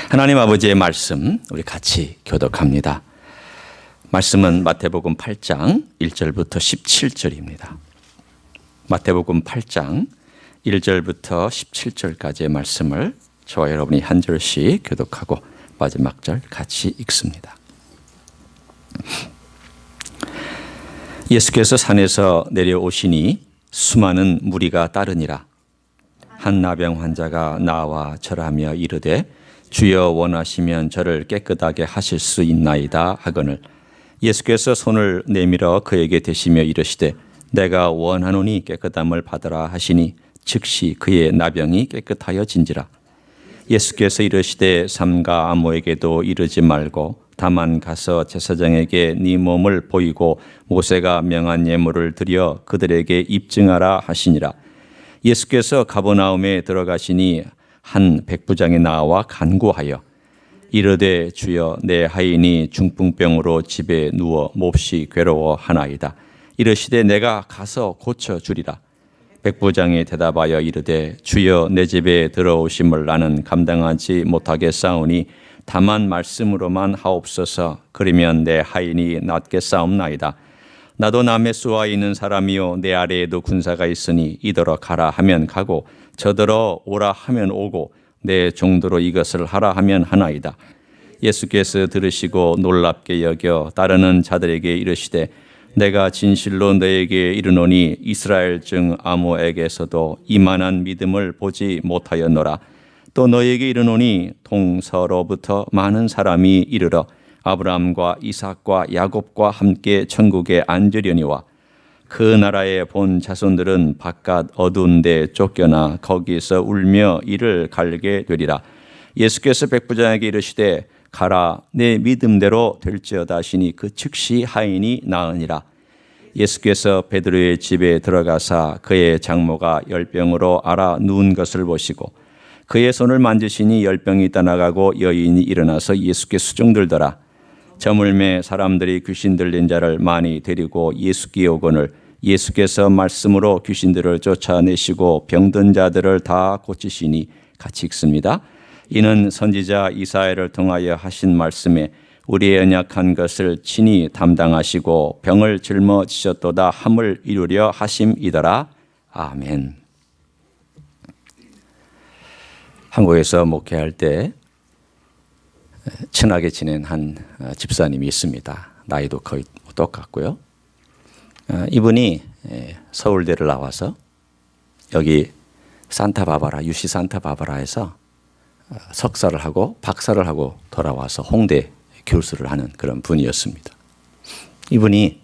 하나님 아버지의 말씀 우리 같이 교독합니다. 말씀은 마태복음 8장 1절부터 17절입니다. 마태복음 8장 1절부터 17절까지의 말씀을 저와 여러분이 한 절씩 교독하고 마지막 절 같이 읽습니다. 예수께서 산에서 내려오시니 수많은 무리가 따르니라. 한 나병 환자가 나와 절하며 이르되 주여 원하시면 저를 깨끗하게 하실 수 있나이다 하거늘 예수께서 손을 내밀어 그에게 대시며 이르시되 내가 원하노니 깨끗함을 받으라 하시니 즉시 그의 나병이 깨끗하여진지라. 예수께서 이르시되 삼가 아무에게도 이르지 말고 다만 가서 제사장에게 네 몸을 보이고 모세가 명한 예물을 드려 그들에게 입증하라 하시니라. 예수께서 가버나움에 들어가시니 한 백부장이 나와 간구하여 이르되 주여 내 하인이 중풍병으로 집에 누워 몹시 괴로워하나이다. 이르시되 내가 가서 고쳐주리라. 백부장이 대답하여 이르되 주여 내 집에 들어오심을 나는 감당하지 못하겠사오니 다만 말씀으로만 하옵소서. 그러면 내 하인이 낫겠사옵나이다. 나도 남의 수하에 있는 사람이요 내 아래에도 군사가 있으니 이더러 가라 하면 가고 저더러 오라 하면 오고 내 종도로 이것을 하라 하면 하나이다. 예수께서 들으시고 놀랍게 여겨 따르는 자들에게 이르시되 내가 진실로 너에게 이르노니 이스라엘 중 아무에게서도 이만한 믿음을 보지 못하였노라. 또 너에게 이르노니 동서로부터 많은 사람이 이르러 아브라함과 이삭과 야곱과 함께 천국에 앉으려니와 그 나라에 본 자손들은 바깥 어두운 데 쫓겨나 거기서 울며 이를 갈게 되리라. 예수께서 백부장에게 이르시되 가라 내 믿음대로 될지어다 하시니 그 즉시 하인이 나으니라. 예수께서 베드로의 집에 들어가사 그의 장모가 열병으로 앓아 누운 것을 보시고 그의 손을 만지시니 열병이 떠나가고 여인이 일어나서 예수께 수종들더라. 저물매 사람들이 귀신 들린 자를 많이 데리고 예수께 오거늘 예수께서 말씀으로 귀신들을 쫓아내시고 병든 자들을 다 고치시니 같이 읽습니다. 이는 선지자 이사야를 통하여 하신 말씀에 우리의 연약한 것을 친히 담당하시고 병을 짊어지셨도다 함을 이루려 하심이더라. 아멘. 한국에서 목회할 때 친하게 지낸 한 집사님이 있습니다. 나이도 거의 똑같고요. 이분이 서울대를 나와서 여기 산타바바라, UC 산타바바라에서 석사를 하고 박사를 하고 돌아와서 홍대 교수를 하는 그런 분이었습니다. 이분이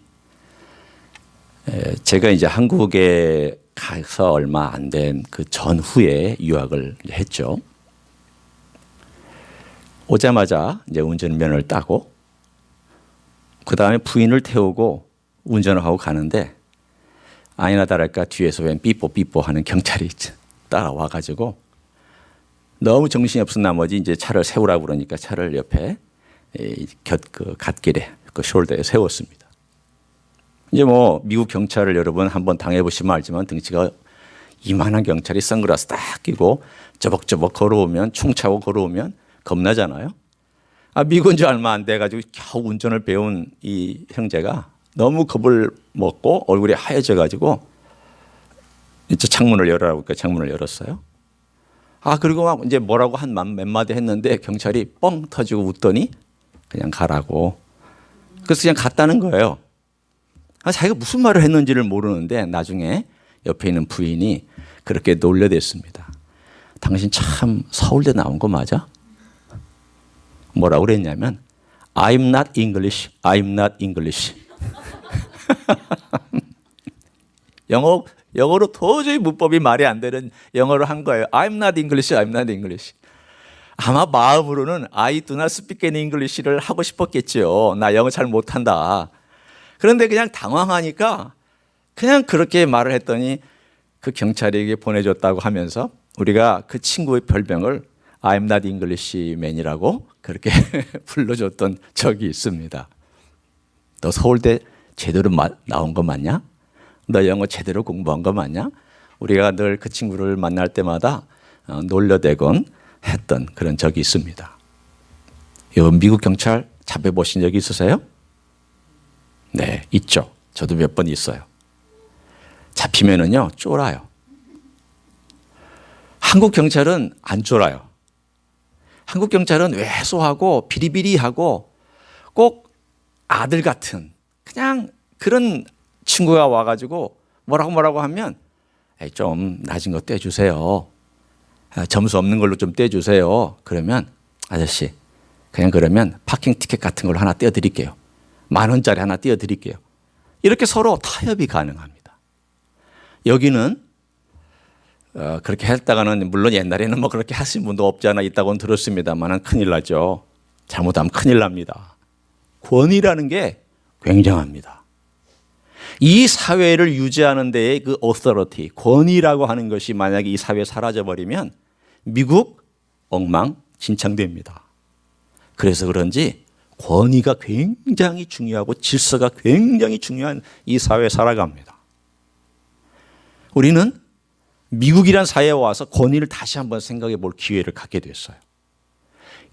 제가 이제 한국에 가서 얼마 안 된 그 전후에 유학을 했죠. 오자마자 이제 운전면허를 따고 그 다음에 부인을 태우고 운전을 하고 가는데 아니나 다를까 뒤에서 웬 삐뽀삐뽀 하는 경찰이 따라와 가지고 너무 정신이 없은 나머지 이제 차를 세우라고 그러니까 차를 옆에 그 갓길에 그 숄더에 세웠습니다. 이제 뭐 미국 경찰을 여러분 한번 당해보시면 알지만 등치가 이만한 경찰이 선글라스 딱 끼고 저벅저벅 걸어오면 총 차고 걸어오면 겁나잖아요. 미군 지 얼마 안 돼가지고 겨우 운전을 배운 이 형제가 너무 겁을 먹고 얼굴이 하얘져가지고 이제 창문을 열으라고 그러니까 창문을 열었어요. 그리고 막 이제 뭐라고 한 몇 마디 했는데 경찰이 뻥 터지고 웃더니 그냥 가라고. 그래서 그냥 갔다는 거예요. 자기가 무슨 말을 했는지를 모르는데 나중에 옆에 있는 부인이 그렇게 놀려댔습니다. 당신 참 서울대 나온 거 맞아? 뭐라고 그랬냐면 I'm not English, I'm not English. 영어로 도저히 문법이 말이 안 되는 영어를 한 거예요. I'm not English, I'm not English. 아마 마음으로는 I do not speak any English를 하고 싶었겠죠. 나 영어 잘 못한다. 그런데 그냥 당황하니까 그냥 그렇게 말을 했더니 그 경찰에게 보내줬다고 하면서 우리가 그 친구의 별명을 I'm not English man이라고 그렇게 불러줬던 적이 있습니다. 너 서울대 제대로 나온 거 맞냐? 너 영어 제대로 공부한 거 맞냐? 우리가 늘 그 친구를 만날 때마다 놀려대곤 했던 그런 적이 있습니다. 미국 경찰 잡혀보신 적이 있으세요? 네, 있죠. 저도 몇 번 있어요. 잡히면은요, 쫄아요. 한국 경찰은 안 쫄아요. 한국 경찰은 왜소하고 비리비리하고 꼭 아들 같은 그냥 그런 친구가 와가지고 뭐라고 하면 좀 낮은 거 떼주세요. 점수 없는 걸로 좀 떼주세요. 그러면 아저씨 그냥 그러면 파킹 티켓 같은 걸로 하나 떼어드릴게요. 10,000원짜리 하나 떼어드릴게요. 이렇게 서로 타협이 가능합니다. 여기는 그렇게 했다가는 물론 옛날에는 뭐 그렇게 하신 분도 없지 않아 있다고는 들었습니다만 큰일 나죠. 잘못하면 큰일 납니다. 권위라는 게 굉장합니다. 이 사회를 유지하는 데의 그 authority, 권위라고 하는 것이 만약에 이 사회에 사라져버리면 미국 엉망진창됩니다. 그래서 그런지 권위가 굉장히 중요하고 질서가 굉장히 중요한 이 사회에 살아갑니다. 우리는 미국이란 사회에 와서 권위를 다시 한번 생각해 볼 기회를 갖게 됐어요.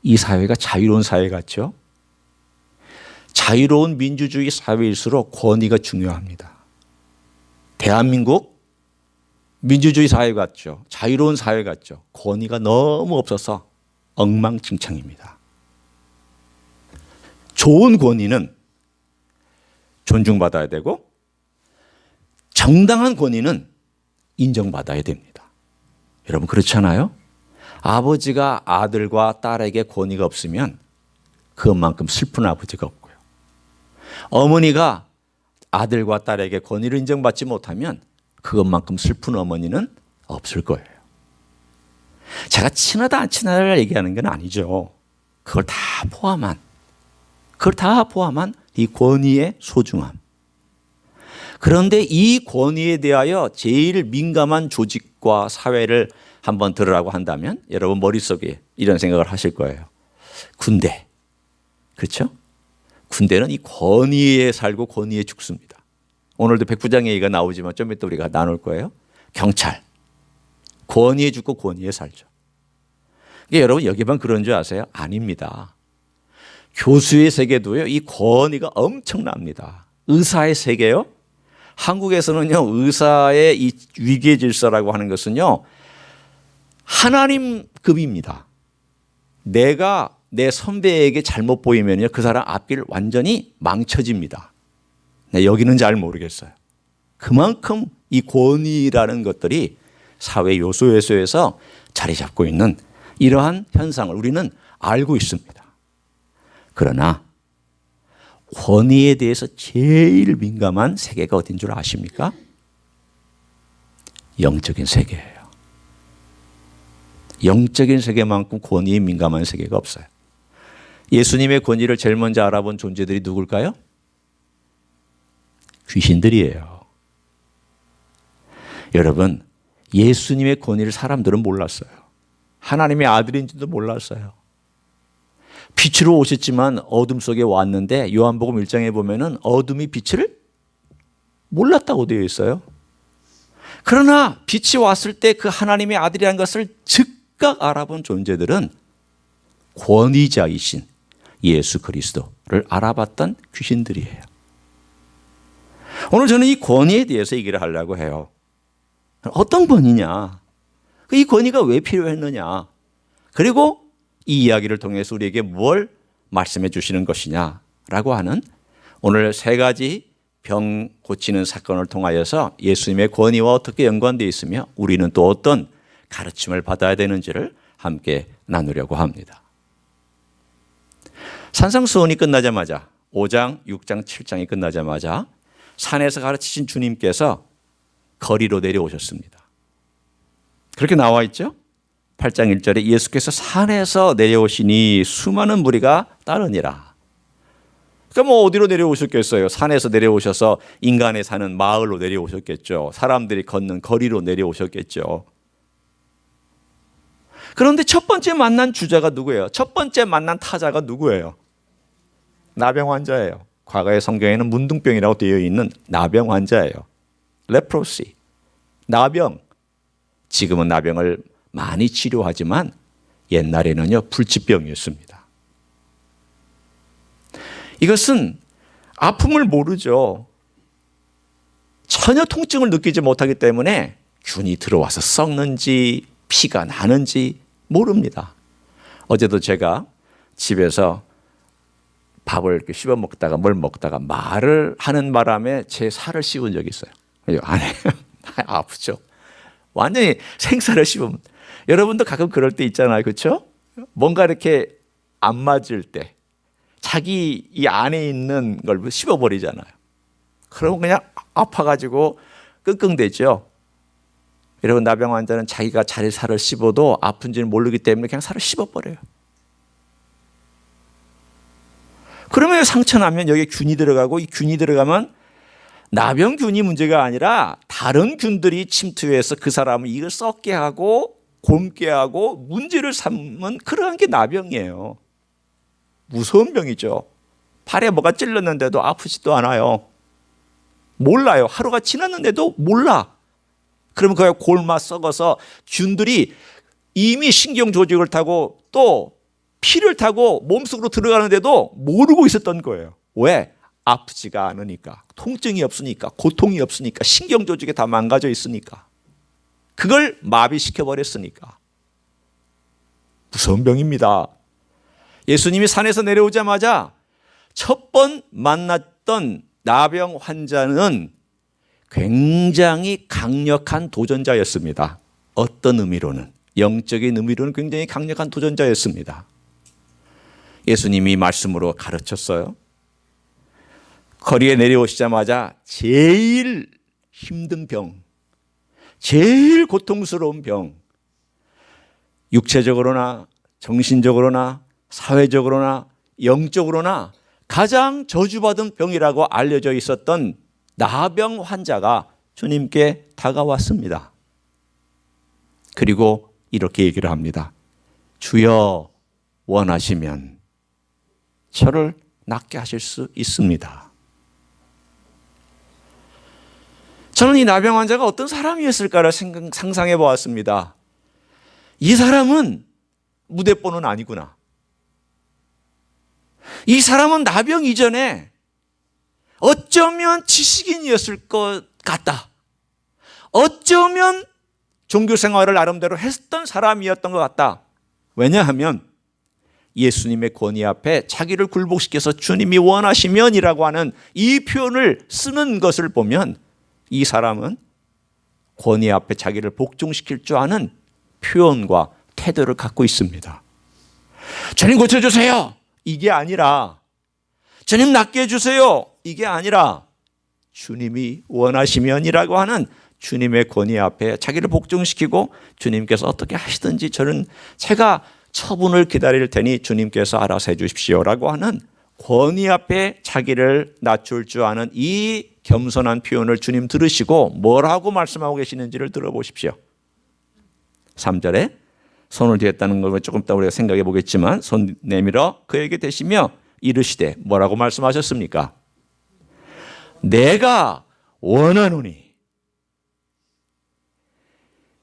이 사회가 자유로운 사회 같죠? 자유로운 민주주의 사회일수록 권위가 중요합니다. 대한민국 민주주의 사회 같죠? 자유로운 사회 같죠? 권위가 너무 없어서 엉망진창입니다. 좋은 권위는 존중받아야 되고 정당한 권위는 인정받아야 됩니다. 여러분 그렇지 않아요? 아버지가 아들과 딸에게 권위가 없으면 그것만큼 슬픈 아버지가 없고요. 어머니가 아들과 딸에게 권위를 인정받지 못하면 그것만큼 슬픈 어머니는 없을 거예요. 제가 친하다 안 친하다를 얘기하는 건 아니죠. 그걸 다 포함한 이 권위의 소중함. 그런데 이 권위에 대하여 제일 민감한 조직과 사회를 한번 들으라고 한다면 여러분 머릿속에 이런 생각을 하실 거예요. 군대. 그렇죠? 군대는 이 권위에 살고 권위에 죽습니다. 오늘도 백부장 얘기가 나오지만 좀 이따 우리가 나눌 거예요. 경찰. 권위에 죽고 권위에 살죠. 여러분 여기만 그런 줄 아세요? 아닙니다. 교수의 세계도요. 이 권위가 엄청납니다. 의사의 세계요. 한국에서는요. 의사의 이 위계 질서라고 하는 것은요. 하나님급입니다. 내가 내 선배에게 잘못 보이면요. 그 사람 앞길 완전히 망쳐집니다. 네, 여기는 잘 모르겠어요. 그만큼 이 권위라는 것들이 사회 요소에서 자리 잡고 있는 이러한 현상을 우리는 알고 있습니다. 그러나 권위에 대해서 제일 민감한 세계가 어딘 줄 아십니까? 영적인 세계예요. 영적인 세계만큼 권위에 민감한 세계가 없어요. 예수님의 권위를 제일 먼저 알아본 존재들이 누굴까요? 귀신들이에요. 여러분, 예수님의 권위를 사람들은 몰랐어요. 하나님의 아들인지도 몰랐어요. 빛으로 오셨지만 어둠 속에 왔는데 요한복음 1장에 보면은 어둠이 빛을 몰랐다고 되어 있어요. 그러나 빛이 왔을 때 그 하나님의 아들이라는 것을 즉각 알아본 존재들은 권위자이신 예수 그리스도를 알아봤던 귀신들이에요. 오늘 저는 이 권위에 대해서 얘기를 하려고 해요. 어떤 권위냐? 이 권위가 왜 필요했느냐? 그리고 이 이야기를 통해서 우리에게 뭘 말씀해 주시는 것이냐라고 하는 오늘 세 가지 병 고치는 사건을 통하여서 예수님의 권위와 어떻게 연관되어 있으며 우리는 또 어떤 가르침을 받아야 되는지를 함께 나누려고 합니다. 산상수훈이 끝나자마자 5장, 6장, 7장이 끝나자마자 산에서 가르치신 주님께서 거리로 내려오셨습니다. 그렇게 나와 있죠? 8장 1절에 예수께서 산에서 내려오시니 수많은 무리가 따르니라. 그러니까 뭐 어디로 내려오셨겠어요? 산에서 내려오셔서 인간의 사는 마을로 내려오셨겠죠. 사람들이 걷는 거리로 내려오셨겠죠. 그런데 첫 번째 만난 주자가 누구예요? 첫 번째 만난 타자가 누구예요? 나병 환자예요. 과거의 성경에는 문둥병이라고 되어 있는 나병 환자예요. 레프로시, 나병. 지금은 나병을 많이 치료하지만 옛날에는요 불치병이었습니다. 이것은 아픔을 모르죠. 전혀 통증을 느끼지 못하기 때문에 균이 들어와서 썩는지 피가 나는지 모릅니다. 어제도 제가 집에서 밥을 이렇게 씹어 먹다가 뭘 먹다가 말을 하는 바람에 제 살을 씹은 적이 있어요. 안 해요. 아프죠. 완전히 생살을 씹으면. 여러분도 가끔 그럴 때 있잖아요. 그렇죠? 뭔가 이렇게 안 맞을 때 자기 이 안에 있는 걸 씹어버리잖아요. 그러면 그냥 아파가지고 끙끙대죠. 여러분, 나병 환자는 자기가 자기 살을 씹어도 아픈지는 모르기 때문에 그냥 살을 씹어버려요. 그러면 상처 나면 여기에 균이 들어가고, 이 균이 들어가면 나병균이 문제가 아니라 다른 균들이 침투해서 그 사람을 이걸 썩게 하고 곪게 하고 문제를 삼는 그러한 게 나병이에요. 무서운 병이죠. 팔에 뭐가 찔렀는데도 아프지도 않아요. 몰라요. 하루가 지났는데도 몰라. 그러면 그게 골마 썩어서 균들이 이미 신경 조직을 타고 또 피를 타고 몸속으로 들어가는데도 모르고 있었던 거예요. 왜? 아프지가 않으니까, 통증이 없으니까, 고통이 없으니까, 신경 조직이 다 망가져 있으니까, 그걸 마비시켜 버렸으니까. 무서운 병입니다. 예수님이 산에서 내려오자마자 첫 번 만났던 나병 환자는 굉장히 강력한 도전자였습니다. 어떤 의미로는, 영적인 의미로는 굉장히 강력한 도전자였습니다. 예수님이 말씀으로 가르쳤어요. 거리에 내려오시자마자 제일 힘든 병, 제일 고통스러운 병, 육체적으로나 정신적으로나 사회적으로나 영적으로나 가장 저주받은 병이라고 알려져 있었던 나병 환자가 주님께 다가왔습니다. 그리고 이렇게 얘기를 합니다. 주여, 원하시면 저를 낫게 하실 수 있습니다. 저는 이 나병 환자가 어떤 사람이었을까를 상상해 보았습니다. 이 사람은 무대뽀는 아니구나. 이 사람은 나병 이전에 어쩌면 지식인이었을 것 같다. 어쩌면 종교 생활을 나름대로 했던 사람이었던 것 같다. 왜냐하면 예수님의 권위 앞에 자기를 굴복시켜서 주님이 원하시면이라고 하는 이 표현을 쓰는 것을 보면 이 사람은 권위 앞에 자기를 복종시킬 줄 아는 표현과 태도를 갖고 있습니다. 주님 고쳐주세요. 이게 아니라, 주님 낫게 해주세요. 이게 아니라, 주님이 원하시면이라고 하는 주님의 권위 앞에 자기를 복종시키고 주님께서 어떻게 하시든지 제가 처분을 기다릴 테니 주님께서 알아서 해 주십시오라고 하는 권위 앞에 자기를 낮출 줄 아는 이 겸손한 표현을 주님 들으시고 뭐라고 말씀하고 계시는지를 들어보십시오. 3절에 손을 대었다는 걸 조금 이따 우리가 생각해 보겠지만, 손 내밀어 그에게 대시며 이르시되, 뭐라고 말씀하셨습니까? 내가 원하노니.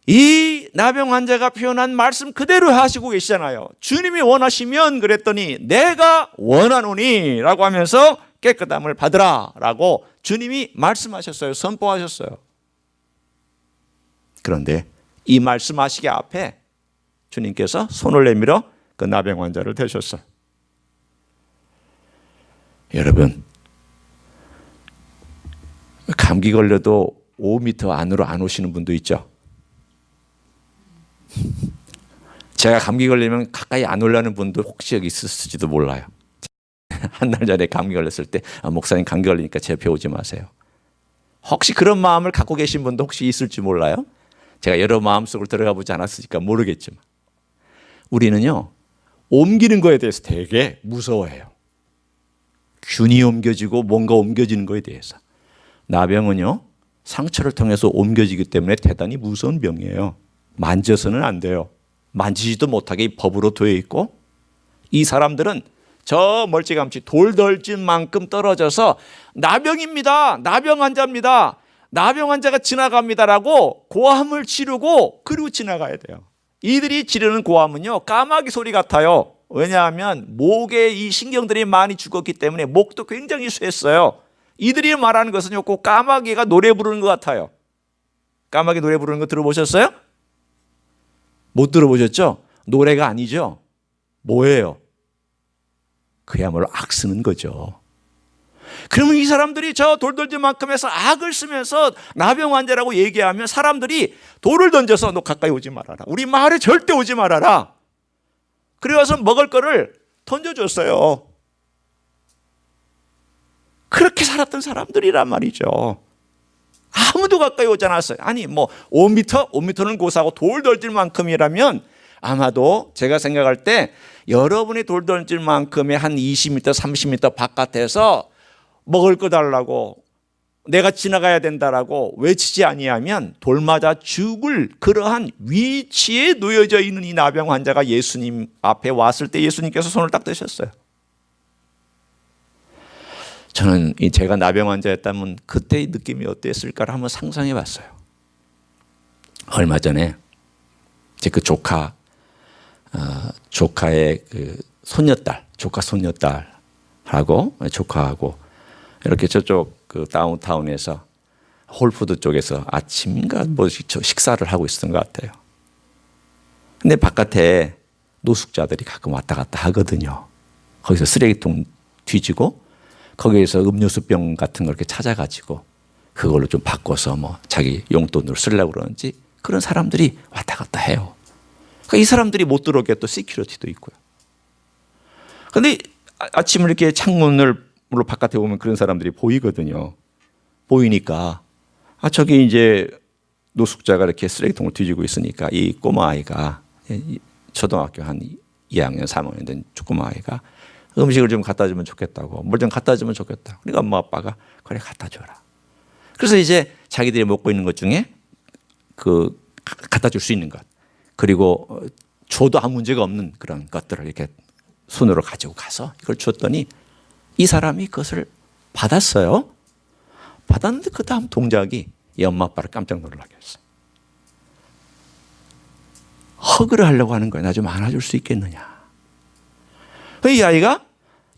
이 나병 환자가 표현한 말씀 그대로 하시고 계시잖아요. 주님이 원하시면 그랬더니 내가 원하노니 라고 하면서 깨끗함을 받으라 라고 주님이 말씀하셨어요. 선포하셨어요. 그런데 이 말씀하시기 앞에 주님께서 손을 내밀어 그 나병 환자를 대셨어요. 여러분, 감기 걸려도 5m 안으로 안 오시는 분도 있죠. 제가 감기 걸리면 가까이 안 오려는 분도 혹시 여기 있을지도 몰라요. 한 달 전에 감기 걸렸을 때, 목사님 감기 걸리니까 제 옆에 오지 마세요. 혹시 그런 마음을 갖고 계신 분도 혹시 있을지 몰라요. 제가 여러 마음속으로 들어가 보지 않았으니까 모르겠지만, 우리는요, 옮기는 거에 대해서 되게 무서워해요. 균이 옮겨지고 뭔가 옮겨지는 거에 대해서. 나병은요, 상처를 통해서 옮겨지기 때문에 대단히 무서운 병이에요. 만져서는 안 돼요. 만지지도 못하게 법으로 되어 있고, 이 사람들은 저 멀찌감치 돌덜진만큼 떨어져서 나병입니다, 나병 환자입니다, 나병 환자가 지나갑니다라고 고함을 지르고 그리고 지나가야 돼요. 이들이 지르는 고함은요, 까마귀 소리 같아요. 왜냐하면 목에 이 신경들이 많이 죽었기 때문에 목도 굉장히 쇠했어요. 이들이 말하는 것은요, 꼭 까마귀가 노래 부르는 것 같아요. 까마귀 노래 부르는 거 들어보셨어요? 못 들어보셨죠? 노래가 아니죠. 뭐예요? 그야말로 악 쓰는 거죠. 그러면 이 사람들이 저 돌돌질만큼 해서 악을 쓰면서 나병 환자라고 얘기하면 사람들이 돌을 던져서 너 가까이 오지 말아라. 우리 마을에 절대 오지 말아라. 그래서 먹을 거를 던져줬어요. 그렇게 살았던 사람들이란 말이죠. 아무도 가까이 오지 않았어요. 아니 5m는 고사하고 돌 던질 만큼이라면 아마도 제가 생각할 때 여러분이 돌 던질 만큼의 한 20m, 30m 바깥에서 먹을 거 달라고 내가 지나가야 된다라고 외치지 아니하면 돌 맞아 죽을 그러한 위치에 놓여져 있는 이 나병 환자가 예수님 앞에 왔을 때 예수님께서 손을 딱 드셨어요. 저는 제가 나병 환자였다면 그때의 느낌이 어땠을까를 한번 상상해 봤어요. 얼마 전에 제 그 조카의 그 조카 손녀딸하고 조카하고 이렇게 저쪽 그 다운타운에서 홀푸드 쪽에서 아침인가 식사를 하고 있었던 것 같아요. 근데 바깥에 노숙자들이 가끔 왔다 갔다 하거든요. 거기서 쓰레기통 뒤지고 거기에서 음료수병 같은 걸 이렇게 찾아가지고 그걸로 좀 바꿔서 자기 용돈으로 쓰려고 그러는지 그런 사람들이 왔다 갔다 해요. 그러니까 이 사람들이 못 들어오게 또 시큐리티도 있고요. 그런데 아침에 이렇게 창문으로 바깥에 보면 그런 사람들이 보이거든요. 보이니까 저기 이제 노숙자가 이렇게 쓰레기통을 뒤지고 있으니까 이 꼬마 아이가 초등학교 한 2학년, 3학년 된 꼬마 아이가 음식을 좀 갖다 주면 좋겠다고, 뭘 좀 갖다 주면 좋겠다. 그러니까 엄마 아빠가 그래 갖다 줘라. 그래서 이제 자기들이 먹고 있는 것 중에 그 갖다 줄 수 있는 것, 그리고 줘도 아무 문제가 없는 그런 것들을 이렇게 손으로 가지고 가서 이걸 줬더니 이 사람이 그것을 받았어요. 받았는데 그 다음 동작이 이 엄마 아빠를 깜짝 놀라게 했어요. 허그를 하려고 하는 거예요. 나 좀 안아줄 수 있겠느냐.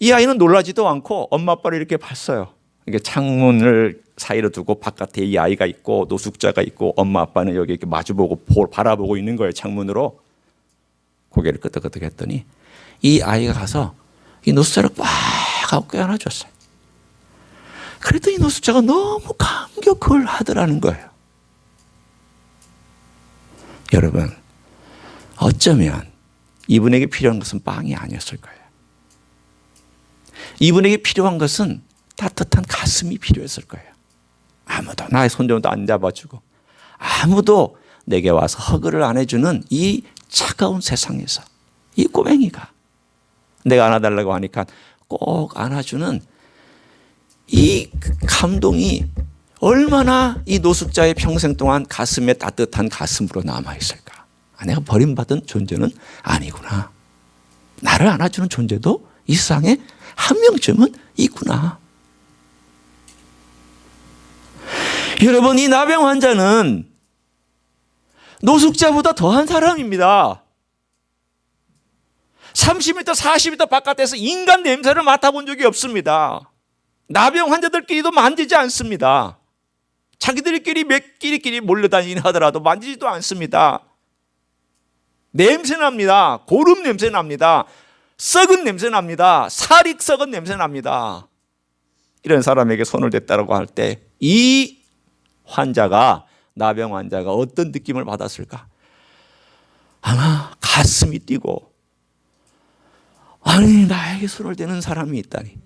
이 아이는 놀라지도 않고 엄마 아빠를 이렇게 봤어요. 이게 창문을 사이로 두고 바깥에 이 아이가 있고 노숙자가 있고 엄마 아빠는 여기 이렇게 마주보고 바라보고 있는 거예요. 창문으로. 고개를 끄덕끄덕 했더니 이 아이가 가서 이 노숙자를 꽉 하고 껴안아줬어요. 그랬더니 노숙자가 너무 감격을 하더라는 거예요. 여러분, 어쩌면 이분에게 필요한 것은 빵이 아니었을 거예요. 이분에게 필요한 것은 따뜻한 가슴이 필요했을 거예요. 아무도 나의 손 좀 안 잡아주고 아무도 내게 와서 허그를 안 해주는 이 차가운 세상에서 이 꼬맹이가 내가 안아달라고 하니까 꼭 안아주는 이 감동이 얼마나 이 노숙자의 평생 동안 가슴에 따뜻한 가슴으로 남아있을까. 내가 버림받은 존재는 아니구나. 나를 안아주는 존재도 이 세상에 한 명쯤은 있구나. 여러분, 이 나병 환자는 노숙자보다 더한 사람입니다. 30m, 40m 바깥에서 인간 냄새를 맡아본 적이 없습니다. 나병 환자들끼리도 만지지 않습니다. 자기들끼리 몇 끼리끼리 몰려다니긴 하더라도 만지지도 않습니다. 냄새 납니다. 고름 냄새 납니다. 썩은 냄새 납니다. 살이 썩은 냄새 납니다. 이런 사람에게 손을 댔다고 할 때 이 환자가, 나병 환자가 어떤 느낌을 받았을까? 아마 가슴이 뛰고, 아니 나에게 손을 대는 사람이 있다니,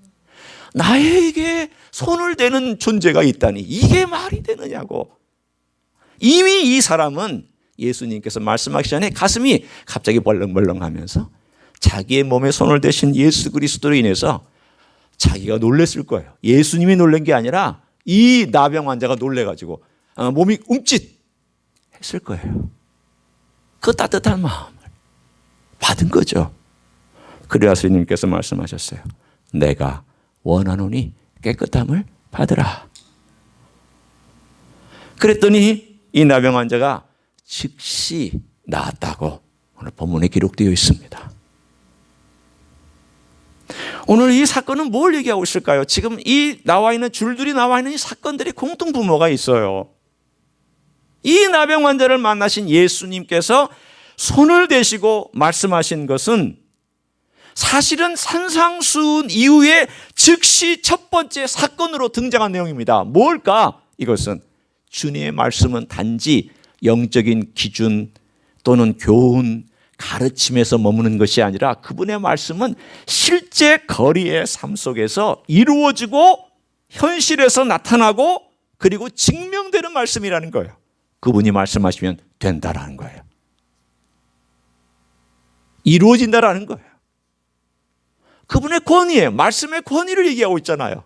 나에게 손을 대는 존재가 있다니, 이게 말이 되느냐고. 이미 이 사람은 예수님께서 말씀하기 전에 가슴이 갑자기 벌렁벌렁하면서 자기의 몸에 손을 대신 예수 그리스도로 인해서 자기가 놀랬을 거예요. 예수님이 놀란 게 아니라 이 나병 환자가 놀래가지고 몸이 움찔했을 거예요. 그 따뜻한 마음을 받은 거죠. 그래서 예수님께서 말씀하셨어요. 내가 원하노니 깨끗함을 받으라. 그랬더니 이 나병 환자가 즉시 나았다고 오늘 본문에 기록되어 있습니다. 오늘 이 사건은 뭘 얘기하고 있을까요? 지금 이 나와 있는 줄들이 나와 있는 이 사건들이 공통 분모가 있어요. 이 나병 환자를 만나신 예수님께서 손을 대시고 말씀하신 것은 사실은 산상수훈 이후에 즉시 첫 번째 사건으로 등장한 내용입니다. 뭘까? 이것은 주님의 말씀은 단지 영적인 기준 또는 교훈, 가르침에서 머무는 것이 아니라 그분의 말씀은 실제 거리의 삶 속에서 이루어지고 현실에서 나타나고 그리고 증명되는 말씀이라는 거예요. 그분이 말씀하시면 된다라는 거예요. 이루어진다라는 거예요. 그분의 권위예요. 말씀의 권위를 얘기하고 있잖아요.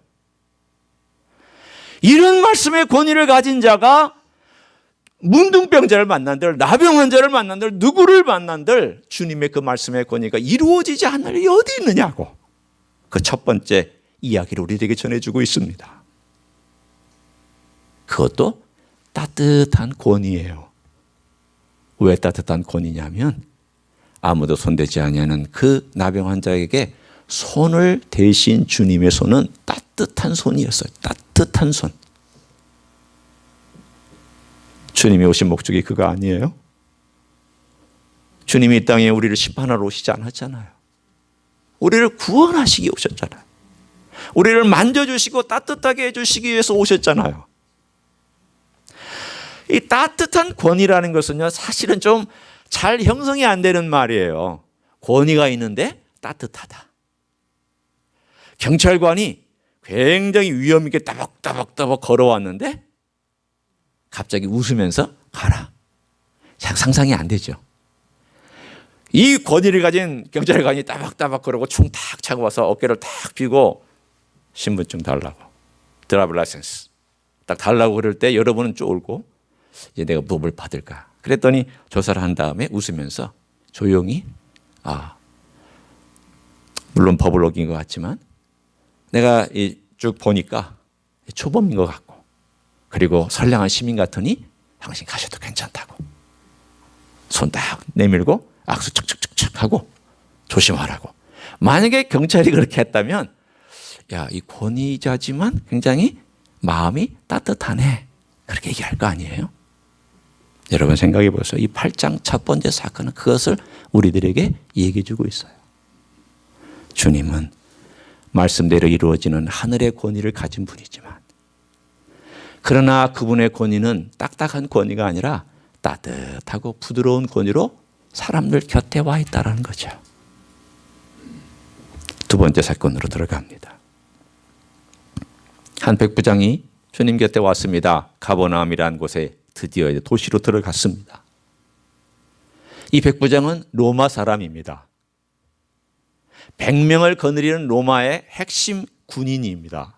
이런 말씀의 권위를 가진 자가 문둥병자를 만난들, 나병 환자를 만난들, 누구를 만난들 주님의 그 말씀의 권위가 이루어지지 않을 일이 어디 있느냐고 그 첫 번째 이야기를 우리에게 전해주고 있습니다. 그것도 따뜻한 권위예요. 왜 따뜻한 권위냐면 아무도 손대지 아니하는 그 나병 환자에게 손을 대신 주님의 손은 따뜻한 손이었어요. 따뜻한 손. 주님이 오신 목적이 그거 아니에요? 주님이 이 땅에 우리를 심판하러 오시지 않았잖아요. 우리를 구원하시기 오셨잖아요. 우리를 만져주시고 따뜻하게 해주시기 위해서 오셨잖아요. 이 따뜻한 권위라는 것은요, 사실은 좀 잘 형성이 안 되는 말이에요. 권위가 있는데 따뜻하다. 경찰관이 굉장히 위험 있게 따박따박 걸어왔는데 갑자기 웃으면서 가라. 상상이 안 되죠. 이 권위를 가진 경찰관이 따박따박 걸어고 총 탁 차고 와서 어깨를 탁 펴고 신분증 달라고, 드라이브 라이센스 딱 달라고 그럴 때 여러분은 쫄고 이제 내가 뭘 받을까? 그랬더니 조사를 한 다음에 웃으면서 조용히 물론 법을 어긴 것 같지만 내가 쭉 보니까 초범인 것 같고 그리고 선량한 시민 같으니 당신 가셔도 괜찮다고 손 딱 내밀고 악수 척척척척 하고 조심하라고. 만약에 경찰이 그렇게 했다면 야, 이 권위자지만 굉장히 마음이 따뜻하네 그렇게 얘기할 거 아니에요? 여러분 생각해 보세요. 이 8장 첫 번째 사건은 그것을 우리들에게 얘기해 주고 있어요. 주님은 말씀대로 이루어지는 하늘의 권위를 가진 분이지만 그러나 그분의 권위는 딱딱한 권위가 아니라 따뜻하고 부드러운 권위로 사람들 곁에 와 있다는 거죠. 두 번째 사건으로 들어갑니다. 한 백부장이 주님 곁에 왔습니다. 가버나움이라는 곳에 드디어 도시로 들어갔습니다. 이 백부장은 로마 사람입니다. 100명을 거느리는 로마의 핵심 군인입니다.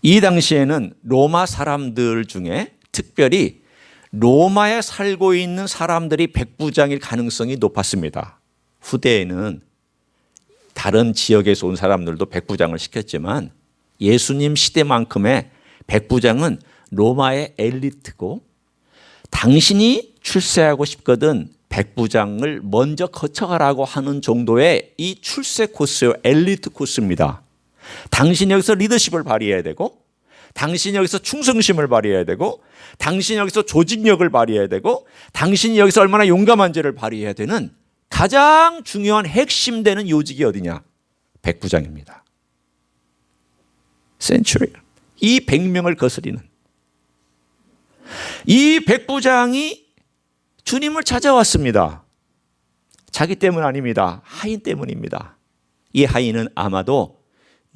이 당시에는 로마 사람들 중에 특별히 로마에 살고 있는 사람들이 백부장일 가능성이 높았습니다. 후대에는 다른 지역에서 온 사람들도 백부장을 시켰지만 예수님 시대만큼의 백부장은 로마의 엘리트고 당신이 출세하고 싶거든 백부장을 먼저 거쳐가라고 하는 정도의 이 출세 코스요. 엘리트 코스입니다. 당신이 여기서 리더십을 발휘해야 되고 당신이 여기서 충성심을 발휘해야 되고 당신이 여기서 조직력을 발휘해야 되고 당신이 여기서 얼마나 용감한지를 발휘해야 되는 가장 중요한 핵심되는 요직이 어디냐? 백부장입니다. 센츄리언. 이 100명을 거스리는 이 백부장이 주님을 찾아왔습니다. 자기 때문 아닙니다. 하인 때문입니다. 이 하인은 아마도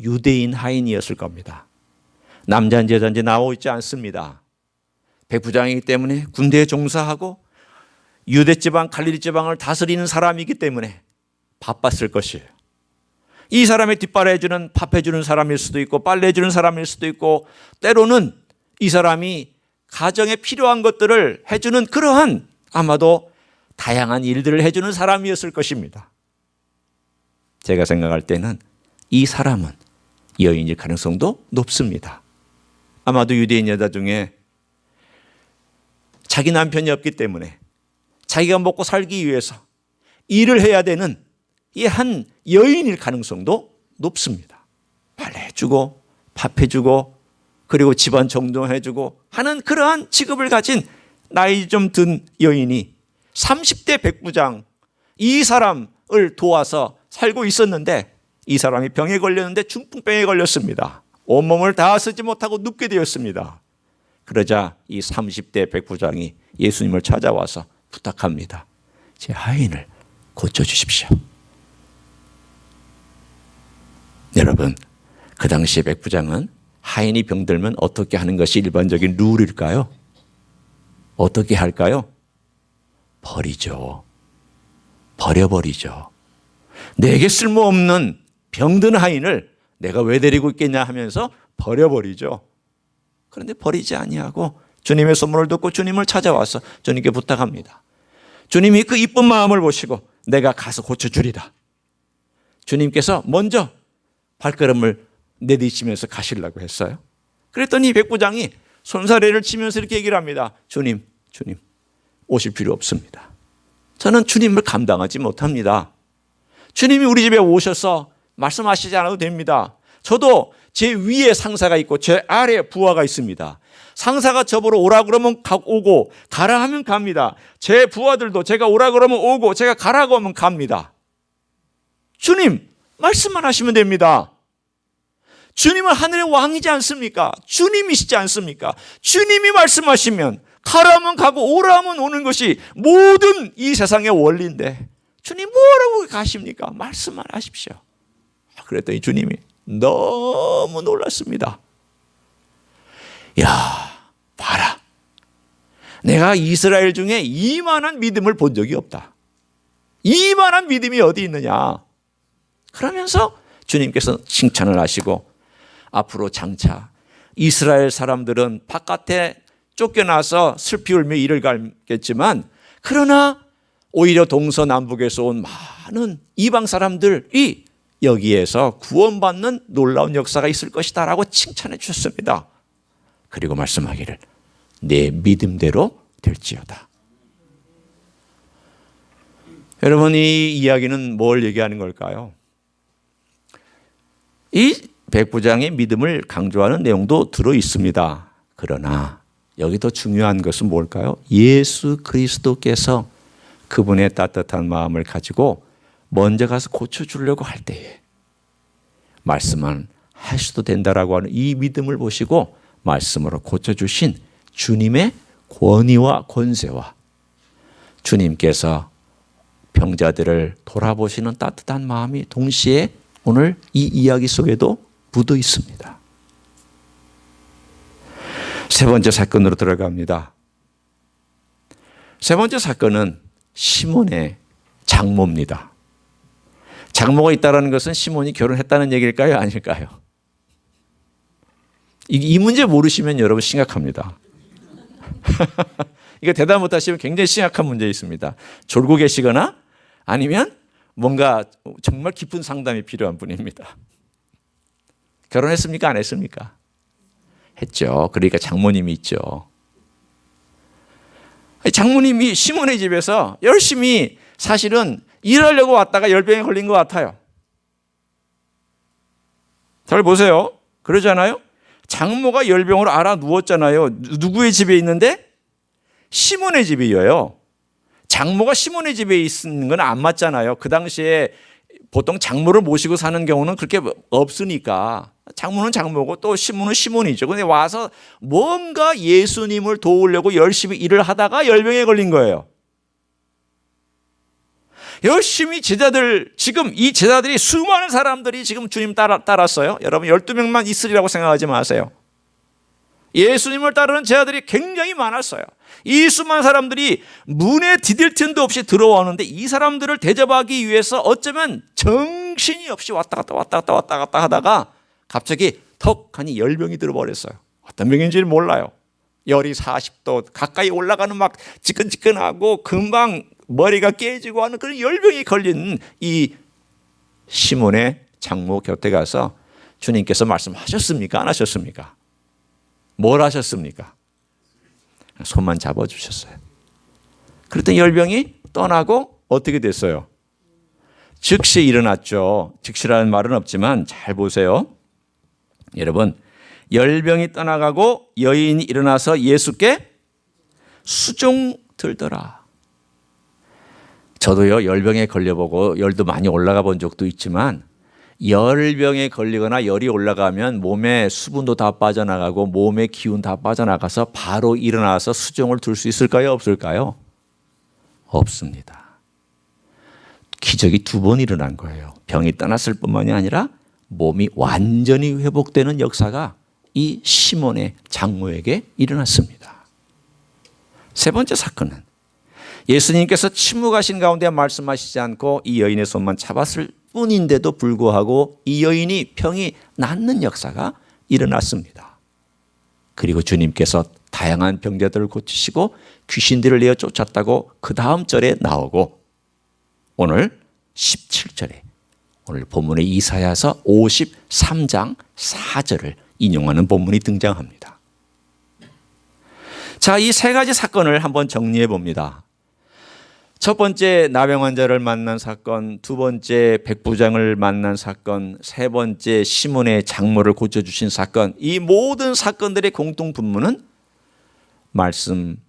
유대인 하인이었을 겁니다. 남자인지 여자인지 나오고 있지 않습니다. 백부장이기 때문에 군대에 종사하고 유대 지방, 갈릴리 지방을 다스리는 사람이기 때문에 바빴을 것이에요. 이 사람의 뒷바라 해주는 밥 해주는 사람일 수도 있고 빨래 해주는 사람일 수도 있고 때로는 이 사람이 가정에 필요한 것들을 해주는 그러한 아마도 다양한 일들을 해주는 사람이었을 것입니다. 제가 생각할 때는 이 사람은 여인일 가능성도 높습니다. 아마도 유대인 여자 중에 자기 남편이 없기 때문에 자기가 먹고 살기 위해서 일을 해야 되는 이 한 여인일 가능성도 높습니다. 빨래해주고 밥해주고 그리고 집안 정돈해주고 하는 그러한 직업을 가진 나이 좀 든 여인이 30대 백부장 이 사람을 도와서 살고 있었는데 이 사람이 병에 걸렸는데 중풍병에 걸렸습니다. 온몸을 다 쓰지 못하고 눕게 되었습니다. 그러자 이 30대 백부장이 예수님을 찾아와서 부탁합니다. 제 하인을 고쳐주십시오. 여러분, 그 당시에 백부장은 하인이 병들면 어떻게 하는 것이 일반적인 룰일까요? 어떻게 할까요? 버리죠. 버려버리죠. 내게 쓸모없는 병든 하인을 내가 왜 데리고 있겠냐 하면서 버려버리죠. 그런데 버리지 아니하고 주님의 소문을 듣고 주님을 찾아와서 주님께 부탁합니다. 주님이 그 이쁜 마음을 보시고 내가 가서 고쳐주리라. 주님께서 먼저 발걸음을 내디치면서 가시려고 했어요. 그랬더니 백부장이 손사래를 치면서 이렇게 얘기를 합니다. 주님 오실 필요 없습니다. 저는 주님을 감당하지 못합니다. 주님이 우리 집에 오셔서 말씀하시지 않아도 됩니다. 저도 제 위에 상사가 있고 제 아래에 부하가 있습니다. 상사가 저보러 오라 그러면 오고 가라 하면 갑니다. 제 부하들도 제가 오라 그러면 오고 제가 가라고 하면 갑니다. 주님 말씀만 하시면 됩니다. 주님은 하늘의 왕이지 않습니까? 주님이시지 않습니까? 주님이 말씀하시면 가라면 가고 오라면 오는 것이 모든 이 세상의 원리인데 주님 뭐라고 가십니까? 말씀만 하십시오. 그랬더니 주님이 너무 놀랐습니다. 야, 봐라. 내가 이스라엘 중에 이만한 믿음을 본 적이 없다. 이만한 믿음이 어디 있느냐. 그러면서 주님께서 칭찬을 하시고 앞으로 장차 이스라엘 사람들은 바깥에 쫓겨나서 슬피 울며 이를 갈겠지만 그러나 오히려 동서남북에서 온 많은 이방 사람들이 여기에서 구원받는 놀라운 역사가 있을 것이다 라고 칭찬해 주셨습니다. 그리고 말씀하기를 내 믿음대로 될지어다. 여러분, 이 이야기는 뭘 얘기하는 걸까요? 이 백부장의 믿음을 강조하는 내용도 들어 있습니다. 그러나 여기 더 중요한 것은 뭘까요? 예수 그리스도께서 그분의 따뜻한 마음을 가지고 먼저 가서 고쳐주려고 할 때에 말씀만 하셔도 된다라고 하는 이 믿음을 보시고 말씀으로 고쳐주신 주님의 권위와 권세와 주님께서 병자들을 돌아보시는 따뜻한 마음이 동시에 오늘 이 이야기 속에도 묻어 있습니다. 세 번째 사건으로 들어갑니다. 세 번째 사건은 시몬의 장모입니다. 장모가 있다는 것은 시몬이 결혼했다는 얘기일까요? 아닐까요? 이 문제 모르시면 여러분 심각합니다. 이거 대답 못하시면 굉장히 심각한 문제 있습니다. 졸고 계시거나 아니면 뭔가 정말 깊은 상담이 필요한 분입니다. 결혼했습니까? 안 했습니까? 했죠. 그러니까 장모님이 있죠. 장모님이 시몬의 집에서 열심히 사실은 일하려고 왔다가 열병에 걸린 것 같아요. 잘 보세요. 그러잖아요. 장모가 열병으로 알아 누웠잖아요. 누구의 집에 있는데? 시몬의 집이에요. 장모가 시몬의 집에 있는 건 안 맞잖아요. 그 당시에 보통 장모를 모시고 사는 경우는 그렇게 없으니까 장모는 장모고 또 시몬은 시몬이죠. 근데 와서 뭔가 예수님을 도우려고 열심히 일을 하다가 열병에 걸린 거예요. 열심히 제자들, 지금 이 제자들이 수많은 사람들이 지금 주님 따랐어요. 여러분 12명만 있으리라고 생각하지 마세요. 예수님을 따르는 제자들이 굉장히 많았어요. 이 수많은 사람들이 문에 디딜 틈도 없이 들어오는데 이 사람들을 대접하기 위해서 어쩌면 정신이 없이 왔다 갔다 하다가 갑자기 턱하니 열병이 들어버렸어요. 어떤 병인지는 몰라요. 열이 40도 가까이 올라가는 막 지끈지끈하고 금방 머리가 깨지고 하는 그런 열병이 걸린 이 시몬의 장모 곁에 가서 주님께서 말씀하셨습니까? 안 하셨습니까? 뭘 하셨습니까? 손만 잡아주셨어요. 그랬더니 열병이 떠나고 어떻게 됐어요? 즉시 일어났죠. 즉시라는 말은 없지만 잘 보세요. 여러분, 열병이 떠나가고 여인이 일어나서 예수께 수종 들더라. 저도요, 열병에 걸려보고 열도 많이 올라가 본 적도 있지만 열병에 걸리거나 열이 올라가면 몸에 수분도 다 빠져나가고 몸의 기운 다 빠져나가서 바로 일어나서 수종을 들 수 있을까요? 없을까요? 없습니다. 기적이 2번 일어난 거예요. 병이 떠났을 뿐만이 아니라 몸이 완전히 회복되는 역사가 이 시몬의 장모에게 일어났습니다. 세 번째 사건은 예수님께서 침묵하신 가운데 말씀하시지 않고 이 여인의 손만 잡았을 뿐인데도 불구하고 이 여인이 병이 낫는 역사가 일어났습니다. 그리고 주님께서 다양한 병자들을 고치시고 귀신들을 내어 쫓았다고 그 다음 절에 나오고 오늘 17절에 오늘 본문의 이사야서 53장 4절을 인용하는 본문이 등장합니다. 자, 이 세 가지 사건을 한번 정리해 봅니다. 첫 번째 나병 환자를 만난 사건, 두 번째 백부장을 만난 사건, 세 번째 시몬의 장모를 고쳐주신 사건, 이 모든 사건들의 공통 분모는 말씀하시고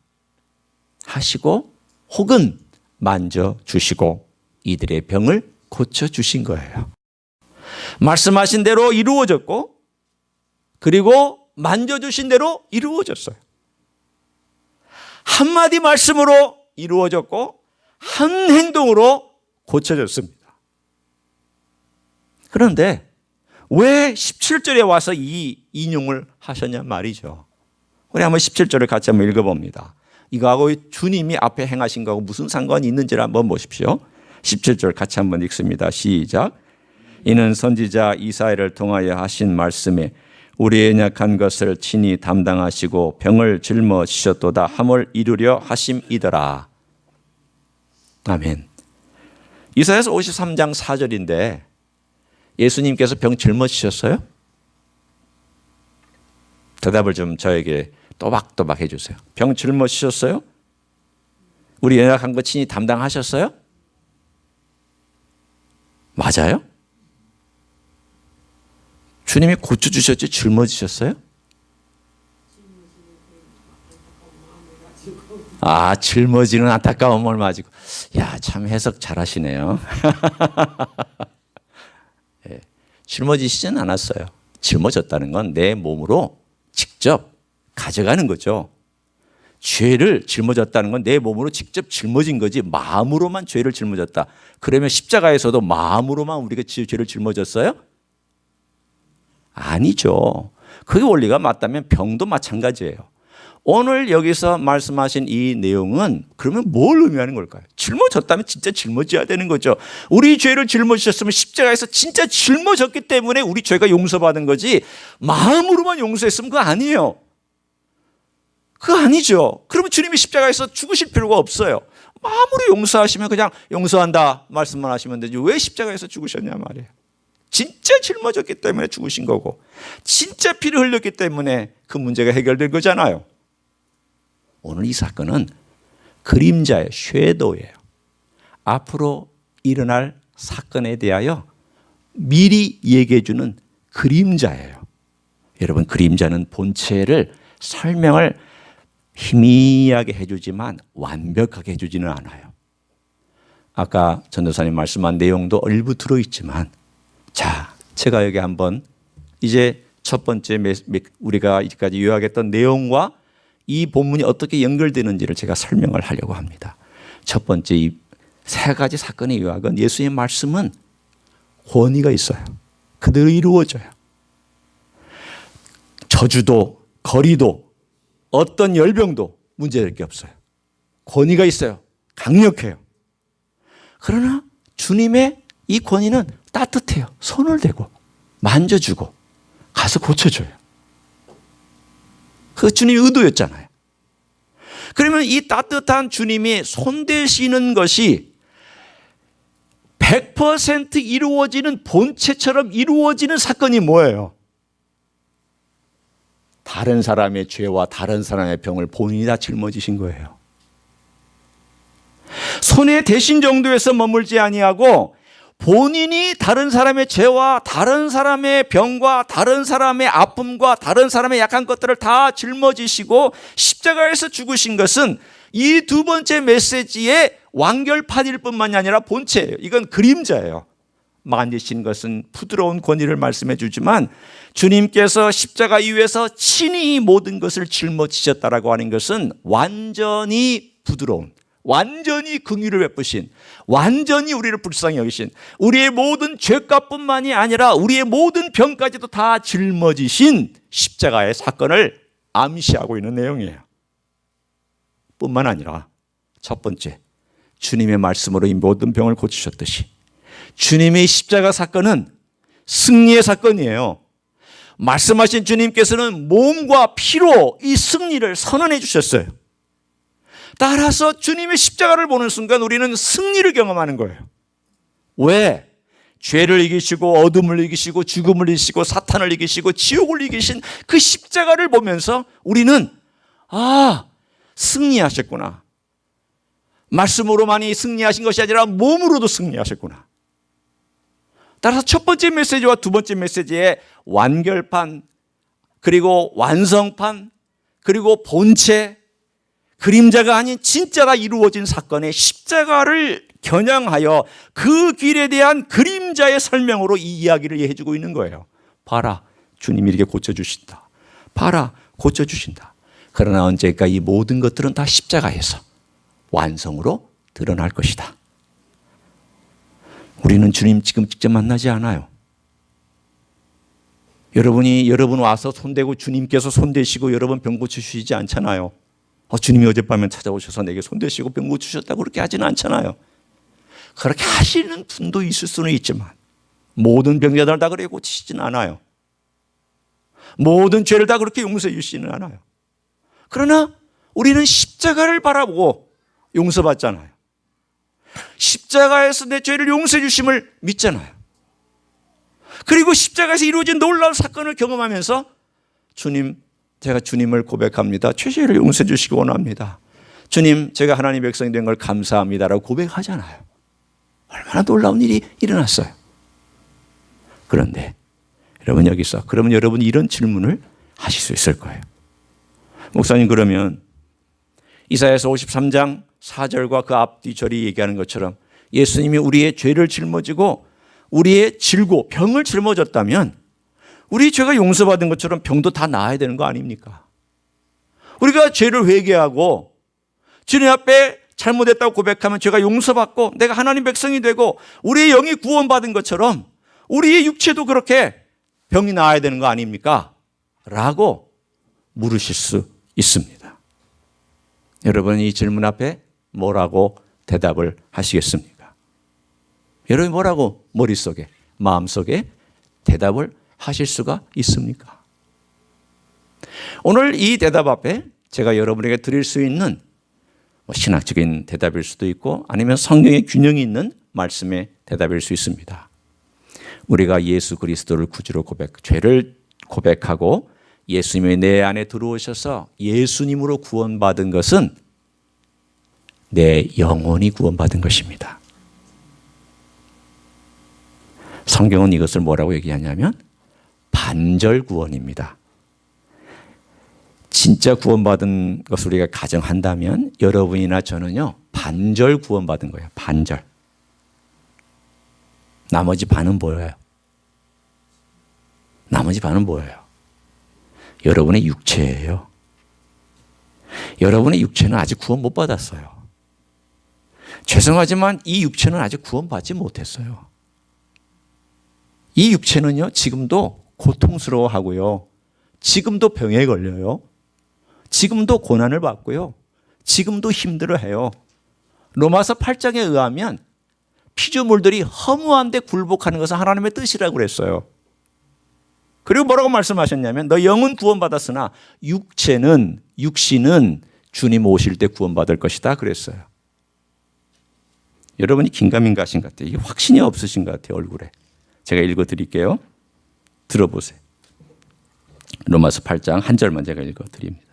혹은 만져주시고 이들의 병을 고쳐주신 거예요. 말씀하신 대로 이루어졌고 그리고 만져주신 대로 이루어졌어요. 한마디 말씀으로 이루어졌고 한 행동으로 고쳐졌습니다. 그런데 왜 17절에 와서 이 인용을 하셨냐 말이죠. 우리 한번 17절을 같이 한번 읽어봅니다. 이거하고 주님이 앞에 행하신 거하고 무슨 상관이 있는지를 한번 보십시오. 17절 같이 한번 읽습니다. 시작. 이는 선지자 이사야를 통하여 하신 말씀에 우리의 연약한 것을 친히 담당하시고 병을 짊어지셨도다 함을 이루려 하심이더라. 아멘. 이사야서 53장 4절인데 예수님께서 병 짊어지셨어요? 대답을 좀 저에게 또박또박 해주세요. 병 짊어지셨어요? 우리 연약한 것 친히 담당하셨어요? 맞아요? 주님이 고쳐주셨지 짊어지셨어요? 아, 짊어지는 안타까움을 가지고. 야, 참 해석 잘하시네요. 네, 짊어지시진 않았어요. 짊어졌다는 건 내 몸으로 직접 가져가는 거죠. 죄를 짊어졌다는 건 내 몸으로 직접 짊어진 거지 마음으로만 죄를 짊어졌다. 그러면 십자가에서도 마음으로만 우리가 죄를 짊어졌어요? 아니죠. 그게 원리가 맞다면 병도 마찬가지예요. 오늘 여기서 말씀하신 이 내용은 그러면 뭘 의미하는 걸까요? 짊어졌다면 진짜 짊어져야 되는 거죠. 우리 죄를 짊어지셨으면 십자가에서 진짜 짊어졌기 때문에 우리 죄가 용서받은 거지 마음으로만 용서했으면 그거 아니에요. 그거 아니죠. 그러면 주님이 십자가에서 죽으실 필요가 없어요. 마음으로 용서하시면 그냥 용서한다 말씀만 하시면 되지 왜 십자가에서 죽으셨냐 말이에요. 진짜 짊어졌기 때문에 죽으신 거고 진짜 피를 흘렸기 때문에 그 문제가 해결된 거잖아요. 오늘 이 사건은 그림자예요. 섀도우예요. 앞으로 일어날 사건에 대하여 미리 얘기해 주는 그림자예요. 여러분, 그림자는 본체를 설명을 희미하게 해주지만 완벽하게 해주지는 않아요. 아까 전도사님 말씀한 내용도 일부 들어있지만 자, 제가 여기 한번 이제 첫 번째 우리가 이제까지 요약했던 내용과 이 본문이 어떻게 연결되는지를 제가 설명을 하려고 합니다. 첫 번째 이 세 가지 사건의 요약은 예수의 말씀은 권위가 있어요. 그대로 이루어져요. 저주도 거리도 어떤 열병도 문제될 게 없어요. 권위가 있어요. 강력해요. 그러나 주님의 이 권위는 따뜻해요. 손을 대고 만져주고 가서 고쳐줘요. 그 주님의 의도였잖아요. 그러면 이 따뜻한 주님이 손대시는 것이 100% 이루어지는 본체처럼 이루어지는 사건이 뭐예요? 다른 사람의 죄와 다른 사람의 병을 본인이 다 짊어지신 거예요. 손에 대신 정도에서 머물지 아니하고 본인이 다른 사람의 죄와 다른 사람의 병과 다른 사람의 아픔과 다른 사람의 약한 것들을 다 짊어지시고 십자가에서 죽으신 것은 이 두 번째 메시지의 완결판일 뿐만이 아니라 본체예요. 이건 그림자예요. 만지신 것은 부드러운 권위를 말씀해 주지만 주님께서 십자가 위에서 친히 이 모든 것을 짊어지셨다라고 하는 것은 완전히 부드러운, 완전히 긍휼을 베푸신, 완전히 우리를 불쌍히 여기신, 우리의 모든 죄값뿐만이 아니라 우리의 모든 병까지도 다 짊어지신 십자가의 사건을 암시하고 있는 내용이에요. 뿐만 아니라 첫 번째, 주님의 말씀으로 이 모든 병을 고치셨듯이 주님의 십자가 사건은 승리의 사건이에요. 말씀하신 주님께서는 몸과 피로 이 승리를 선언해 주셨어요. 따라서 주님의 십자가를 보는 순간 우리는 승리를 경험하는 거예요. 왜? 죄를 이기시고 어둠을 이기시고 죽음을 이기시고 사탄을 이기시고 지옥을 이기신 그 십자가를 보면서 우리는 승리하셨구나. 말씀으로만이 승리하신 것이 아니라 몸으로도 승리하셨구나. 따라서 첫 번째 메시지와 두 번째 메시지의 완결판, 그리고 완성판, 그리고 본체, 그림자가 아닌 진짜가 이루어진 사건의 십자가를 겨냥하여 그 길에 대한 그림자의 설명으로 이 이야기를 해주고 있는 거예요. 봐라, 주님이 이렇게 고쳐주신다. 봐라, 고쳐주신다. 그러나 언젠가 이 모든 것들은 다 십자가에서 완성으로 드러날 것이다. 우리는 주님 지금 직접 만나지 않아요. 여러분 와서 손대고 주님께서 손대시고 여러분 병 고쳐주시지 않잖아요. 주님이 어젯밤에 찾아오셔서 내게 손대시고 병 고치셨다고 그렇게 하지는 않잖아요. 그렇게 하시는 분도 있을 수는 있지만 모든 병자들 다 그렇게 고치시지는 않아요. 모든 죄를 다 그렇게 용서해 주시지는 않아요. 그러나 우리는 십자가를 바라보고 용서받잖아요. 십자가에서 내 죄를 용서해 주심을 믿잖아요. 그리고 십자가에서 이루어진 놀라운 사건을 경험하면서 주님, 제가 주님을 고백합니다. 죄를 용서해 주시기 원합니다. 주님, 제가 하나님 백성이 된 걸 감사합니다라고 고백하잖아요. 얼마나 놀라운 일이 일어났어요. 그런데 여러분 여기서 그러면 여러분이 이런 질문을 하실 수 있을 거예요. 목사님, 그러면 이사야서 53장 4절과 그 앞뒤 절이 얘기하는 것처럼 예수님이 우리의 죄를 짊어지고 우리의 질고 병을 짊어졌다면 우리 죄가 용서받은 것처럼 병도 다 나아야 되는 거 아닙니까? 우리가 죄를 회개하고 주님 앞에 잘못했다고 고백하면 죄가 용서받고 내가 하나님 백성이 되고 우리의 영이 구원받은 것처럼 우리의 육체도 그렇게 병이 나아야 되는 거 아닙니까? 라고 물으실 수 있습니다. 여러분, 이 질문 앞에 뭐라고 대답을 하시겠습니까? 여러분이 뭐라고 머릿속에, 마음속에 대답을 하실 수가 있습니까? 오늘 이 대답 앞에 제가 여러분에게 드릴 수 있는 신학적인 대답일 수도 있고 아니면 성경의 균형이 있는 말씀의 대답일 수 있습니다. 우리가 예수 그리스도를 구주로 죄를 고백하고 예수님이 내 안에 들어오셔서 예수님으로 구원받은 것은 내 영혼이 구원받은 것입니다. 성경은 이것을 뭐라고 얘기하냐면 반절 구원입니다. 진짜 구원받은 것을 우리가 가정한다면 여러분이나 저는요, 반절 구원받은 거예요. 반절. 나머지 반은 뭐예요? 나머지 반은 뭐예요? 여러분의 육체예요. 여러분의 육체는 아직 구원 못 받았어요. 죄송하지만 이 육체는 아직 구원받지 못했어요. 이 육체는요, 지금도 고통스러워하고요. 지금도 병에 걸려요. 지금도 고난을 받고요. 지금도 힘들어해요. 로마서 8장에 의하면 피조물들이 허무한데 굴복하는 것은 하나님의 뜻이라고 그랬어요. 그리고 뭐라고 말씀하셨냐면 너 영은 구원받았으나 육신은 주님 오실 때 구원받을 것이다 그랬어요. 여러분이 긴가민가하신 것 같아요. 이게 확신이 없으신 것 같아요, 얼굴에. 제가 읽어드릴게요. 들어보세요. 로마서 8장 한 절만 제가 읽어드립니다.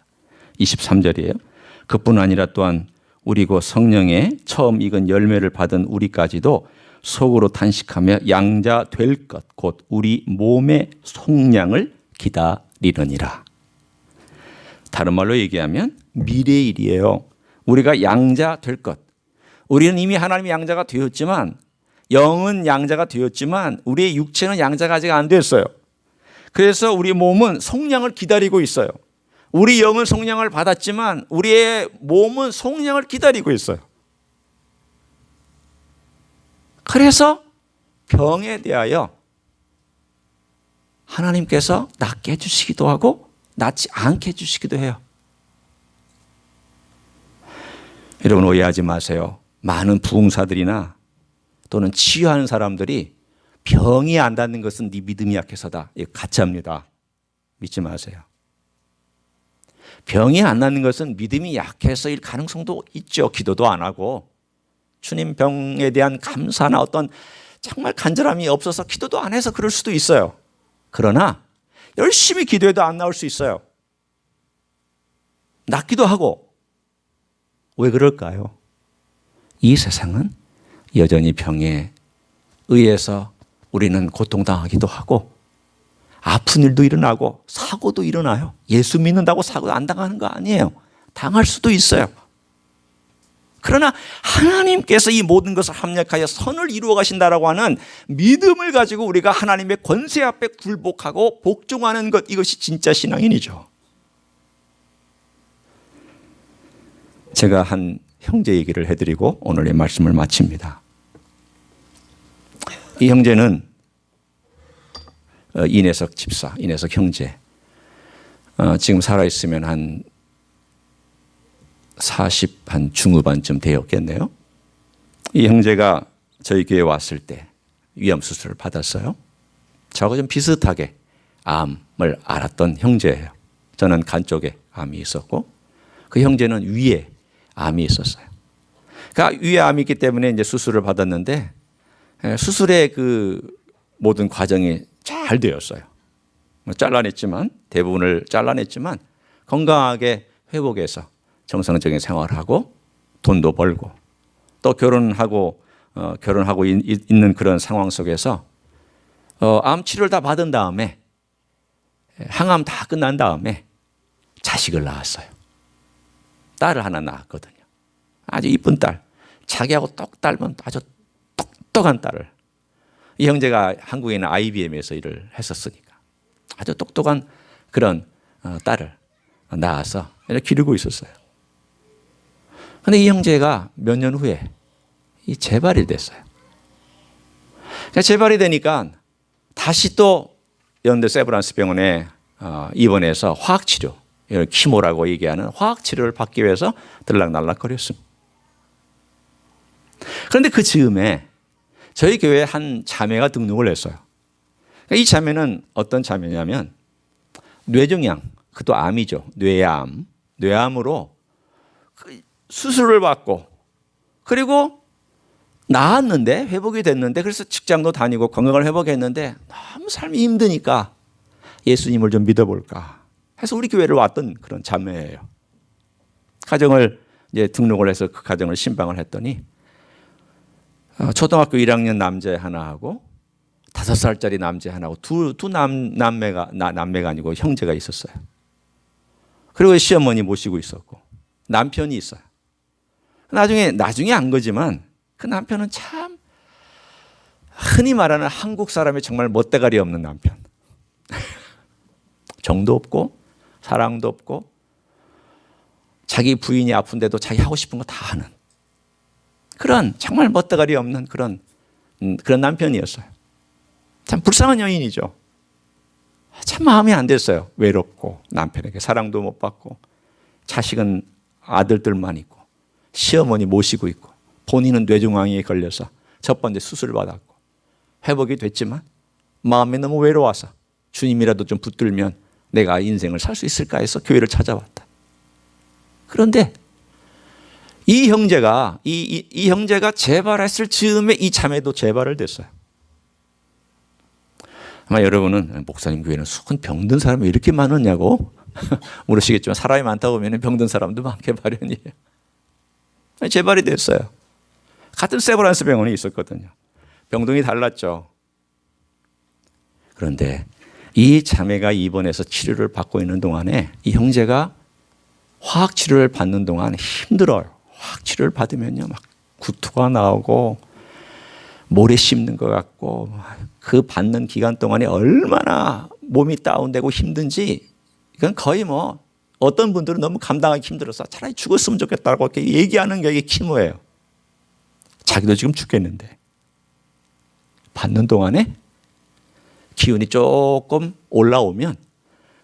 23절이에요. 그뿐 아니라 또한 우리 곧 성령의 처음 익은 열매를 받은 우리까지도 속으로 탄식하며 양자 될 것 곧 우리 몸의 속량을 기다리느니라. 다른 말로 얘기하면 미래의 일이에요. 우리가 양자 될 것. 우리는 이미 하나님의 양자가 되었지만, 영은 양자가 되었지만 우리의 육체는 양자가 아직 안 됐어요. 그래서 우리 몸은 속량을 기다리고 있어요. 우리 영은 속량을 받았지만 우리의 몸은 속량을 기다리고 있어요. 그래서 병에 대하여 하나님께서 낫게 해주시기도 하고 낫지 않게 해주시기도 해요. 여러분 오해하지 마세요. 많은 부흥사들이나 또는 치유하는 사람들이 병이 안 낫는 것은 네 믿음이 약해서다. 이거 가짜입니다. 믿지 마세요. 병이 안 낫는 것은 믿음이 약해서일 가능성도 있죠. 기도도 안 하고 주님 병에 대한 감사나 어떤 정말 간절함이 없어서 기도도 안 해서 그럴 수도 있어요. 그러나 열심히 기도해도 안 나올 수 있어요. 낫기도 하고. 왜 그럴까요? 이 세상은 여전히 병에 의해서 우리는 고통당하기도 하고 아픈 일도 일어나고 사고도 일어나요. 예수 믿는다고 사고 안 당하는 거 아니에요. 당할 수도 있어요. 그러나 하나님께서 이 모든 것을 합력하여 선을 이루어 가신다라고 하는 믿음을 가지고 우리가 하나님의 권세 앞에 굴복하고 복종하는 것, 이것이 진짜 신앙인이죠. 제가 한 형제 얘기를 해드리고 오늘의 말씀을 마칩니다. 이 형제는 인혜석 집사, 인혜석 형제. 지금 살아있으면 한 40 한 중후반쯤 되었겠네요. 이 형제가 저희 교회에 왔을 때 위암 수술을 받았어요. 저하고 좀 비슷하게 암을 앓았던 형제예요. 저는 간 쪽에 암이 있었고 그 형제는 위에 암이 있었어요. 그러니까 위에 암이 있기 때문에 이제 수술을 받았는데 수술의 그 모든 과정이 잘 되었어요. 잘라냈지만 대부분을 잘라냈지만 건강하게 회복해서 정상적인 생활하고 돈도 벌고 또 결혼하고 있는 그런 상황 속에서 암 치료를 다 받은 다음에 항암 다 끝난 다음에 자식을 낳았어요. 딸을 하나 낳았거든요. 아주 이쁜 딸. 자기하고 똑 닮은 아주 똑똑한 딸을. 이 형제가 한국에는 IBM에서 일을 했었으니까 아주 똑똑한 그런 딸을 낳아서 기르고 있었어요. 그런데 이 형제가 몇 년 후에 이 재발이 됐어요. 재발이 되니까 다시 또 연대 세브란스 병원에 입원해서 화학치료, 키모라고 얘기하는 화학치료를 받기 위해서 들락날락거렸습니다. 그런데 그 즈음에 저희 교회에 한 자매가 등록을 했어요. 이 자매는 어떤 자매냐면 뇌종양, 그것도 암이죠. 뇌암으로 수술을 받고 그리고 나았는데 회복이 됐는데 그래서 직장도 다니고 건강을 회복했는데 너무 삶이 힘드니까 예수님을 좀 믿어볼까 해서 우리 교회를 왔던 그런 자매예요. 가정을 이제 등록을 해서 그 가정을 신방을 했더니 초등학교 1학년 남자 하나하고 5살짜리 남자 하나하고 두 남매가 아니고 형제가 있었어요. 그리고 시어머니 모시고 있었고 남편이 있어요. 나중에 안 거지만 그 남편은 참 흔히 말하는 한국 사람의 정말 멋대가리 없는 남편. 정도 없고 사랑도 없고 자기 부인이 아픈데도 자기 하고 싶은 거 다 하는 그런 정말 멋대가리 없는 그런 남편이었어요. 참 불쌍한 여인이죠. 참 마음이 안 됐어요. 외롭고 남편에게 사랑도 못 받고 자식은 아들들만 있고 시어머니 모시고 있고 본인은 뇌종양에 걸려서 첫 번째 수술을 받았고 회복이 됐지만 마음이 너무 외로워서 주님이라도 좀 붙들면 내가 인생을 살 수 있을까 해서 교회를 찾아왔다. 그런데 이 형제가 재발했을 즈음에 이 자매도 재발을 됐어요. 아마 여러분은 목사님 교회는 수건 병든 사람이 이렇게 많았냐고 물으시겠지만 사람이 많다 보면 병든 사람도 많게 마련이에요. 재발이 됐어요. 같은 세브란스 병원에 있었거든요. 병동이 달랐죠. 그런데 이 자매가 입원해서 치료를 받고 있는 동안에 이 형제가 화학 치료를 받는 동안 힘들어요. 화학 치료를 받으면요, 막 구토가 나오고 모래 씹는 것 같고, 그 받는 기간 동안에 얼마나 몸이 다운되고 힘든지, 이건 거의 뭐 어떤 분들은 너무 감당하기 힘들어서 차라리 죽었으면 좋겠다고 이렇게 얘기하는 게 키모예요. 자기도 지금 죽겠는데. 받는 동안에 기운이 조금 올라오면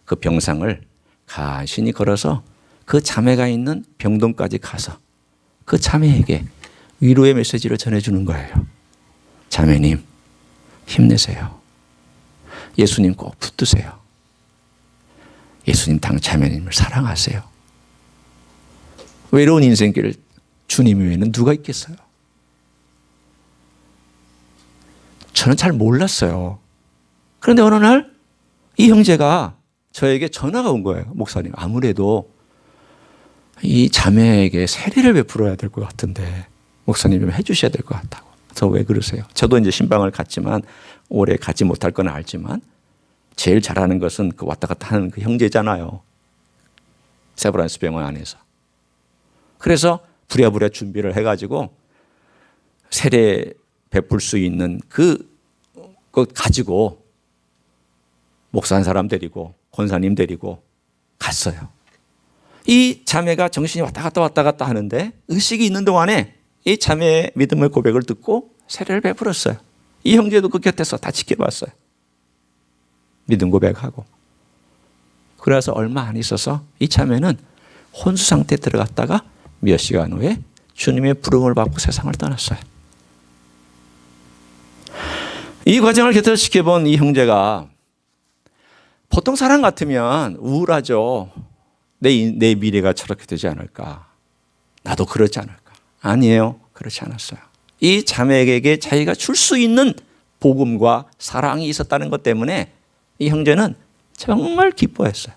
그 병상을 간신히 걸어서 그 자매가 있는 병동까지 가서 그 자매에게 위로의 메시지를 전해주는 거예요. 자매님, 힘내세요. 예수님 꼭 붙드세요. 예수님 당 자매님을 사랑하세요. 외로운 인생길 주님 외에는 누가 있겠어요? 저는 잘 몰랐어요. 그런데 어느 날 이 형제가 저에게 전화가 온 거예요. 목사님, 아무래도 이 자매에게 세례를 베풀어야 될 것 같은데 목사님 좀 해주셔야 될 것 같다고. 그래서 왜 그러세요? 저도 이제 신방을 갔지만 오래 가지 못할 건 알지만 제일 잘하는 것은 그 왔다 갔다 하는 그 형제잖아요. 세브란스 병원 안에서. 그래서 부랴부랴 준비를 해가지고 세례 베풀 수 있는 그 가지고 목사 한 사람 데리고 권사님 데리고 갔어요. 이 자매가 정신이 왔다 갔다 하는데 의식이 있는 동안에 이 자매의 믿음의 고백을 듣고 세례를 베풀었어요. 이 형제도 그 곁에서 다 지켜봤어요. 믿음 고백하고. 그래서 얼마 안 있어서 이 자매는 혼수 상태에 들어갔다가 몇 시간 후에 주님의 부름을 받고 세상을 떠났어요. 이 과정을 곁에서 지켜본 이 형제가 보통 사람 같으면 우울하죠. 내 미래가 저렇게 되지 않을까. 나도 그렇지 않을까. 아니에요. 그렇지 않았어요. 이 자매에게 자기가 줄 수 있는 복음과 사랑이 있었다는 것 때문에 이 형제는 정말 기뻐했어요.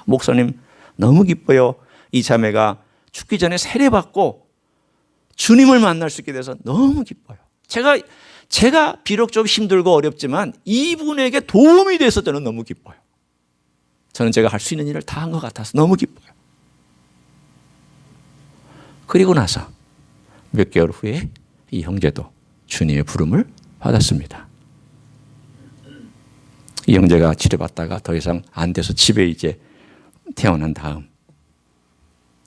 목사님 너무 기뻐요. 이 자매가 죽기 전에 세례받고 주님을 만날 수 있게 돼서 너무 기뻐요. 제가 비록 좀 힘들고 어렵지만 이분에게 도움이 돼서 저는 너무 기뻐요. 저는 제가 할 수 있는 일을 다 한 것 같아서 너무 기뻐요. 그리고 나서 몇 개월 후에 이 형제도 주님의 부름을 받았습니다. 이 형제가 치료받다가 더 이상 안 돼서 집에 이제 태어난 다음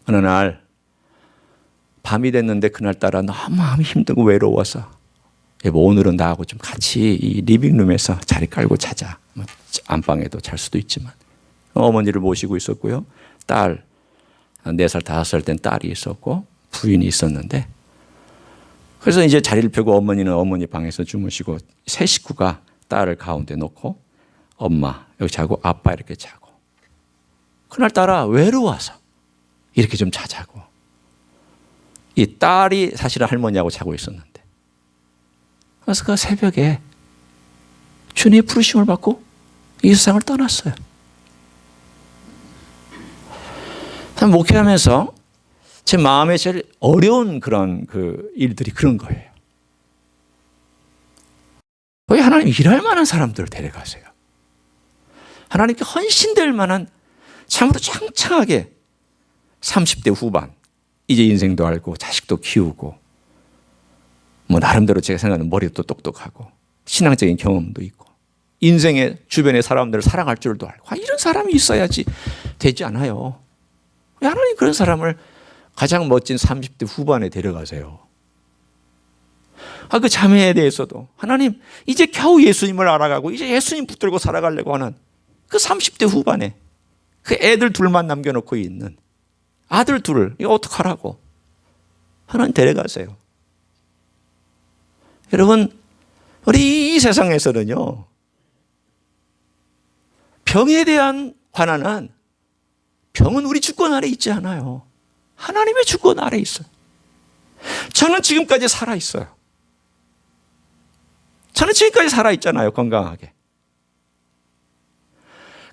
어느 날 밤이 됐는데 그날따라 너무 마음이 힘들고 외로워서 여보, 오늘은 나하고 좀 같이 이 리빙룸에서 자리 깔고 자자. 안방에도 잘 수도 있지만. 어머니를 모시고 있었고요. 딸, 4살, 5살 된 딸이 있었고 부인이 있었는데 그래서 이제 자리를 펴고 어머니는 어머니 방에서 주무시고 세 식구가 딸을 가운데 놓고 엄마 여기 자고 아빠 이렇게 자고 그날따라 외로워서 이렇게 좀 자자고 이 딸이 사실은 할머니하고 자고 있었는데 그래서 그 새벽에 주님의 부르심을 받고 이 세상을 떠났어요. 목회하면서 제 마음에 제일 어려운 그런 일들이 그런 거예요. 왜 하나님 일할 만한 사람들을 데려가세요? 하나님께 헌신될 만한 참으로 창창하게 30대 후반 이제 인생도 알고 자식도 키우고 뭐 나름대로 제가 생각하는 머리도 똑똑하고 신앙적인 경험도 있고 인생의 주변의 사람들을 사랑할 줄도 알고 이런 사람이 있어야지 되지 않아요. 왜 하나님 그런 사람을 가장 멋진 30대 후반에 데려가세요? 그 자매에 대해서도 하나님 이제 겨우 예수님을 알아가고 이제 예수님 붙들고 살아가려고 하는 그 30대 후반에 그 애들 둘만 남겨놓고 있는 아들 둘을 이거 어떡하라고 하나님 데려가세요. 여러분 우리 이 세상에서는요 병에 대한 관한은 병은 우리 주권 아래 있지 않아요. 하나님의 주권 아래 있어요. 저는 지금까지 살아있어요. 저는 지금까지 살아있잖아요. 건강하게.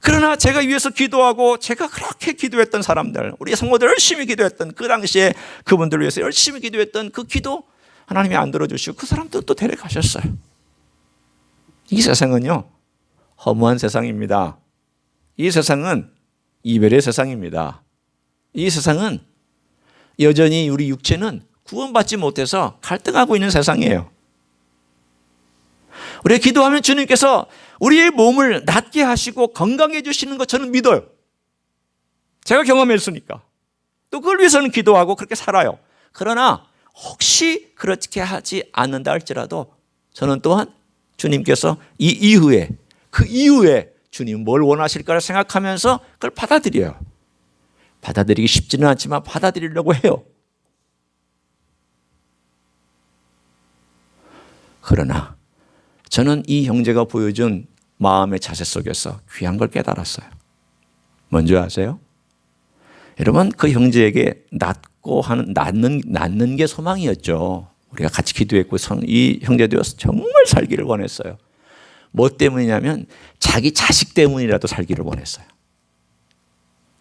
그러나 제가 위해서 기도하고 제가 그렇게 기도했던 사람들 우리 성도들 열심히 기도했던 그 당시에 그분들을 위해서 열심히 기도했던 그 기도 하나님이 안 들어주시고 그 사람도 또 데려가셨어요. 이 세상은요, 허무한 세상입니다. 이 세상은 이별의 세상입니다. 이 세상은 여전히 우리 육체는 구원받지 못해서 갈등하고 있는 세상이에요. 우리가 기도하면 주님께서 우리의 몸을 낫게 하시고 건강해 주시는 것 저는 믿어요. 제가 경험했으니까. 또 그걸 위해서는 기도하고 그렇게 살아요. 그러나 혹시 그렇게 하지 않는다 할지라도 저는 또한 주님께서 그 이후에 주님 뭘 원하실까를 생각하면서 그걸 받아들여요. 받아들이기 쉽지는 않지만 받아들이려고 해요. 그러나 저는 이 형제가 보여준 마음의 자세 속에서 귀한 걸 깨달았어요. 뭔지 아세요? 여러분, 그 형제에게 낫는 게 소망이었죠. 우리가 같이 기도했고 이 형제도 정말 살기를 원했어요. 뭐 때문이냐면 자기 자식 때문이라도 살기를 원했어요.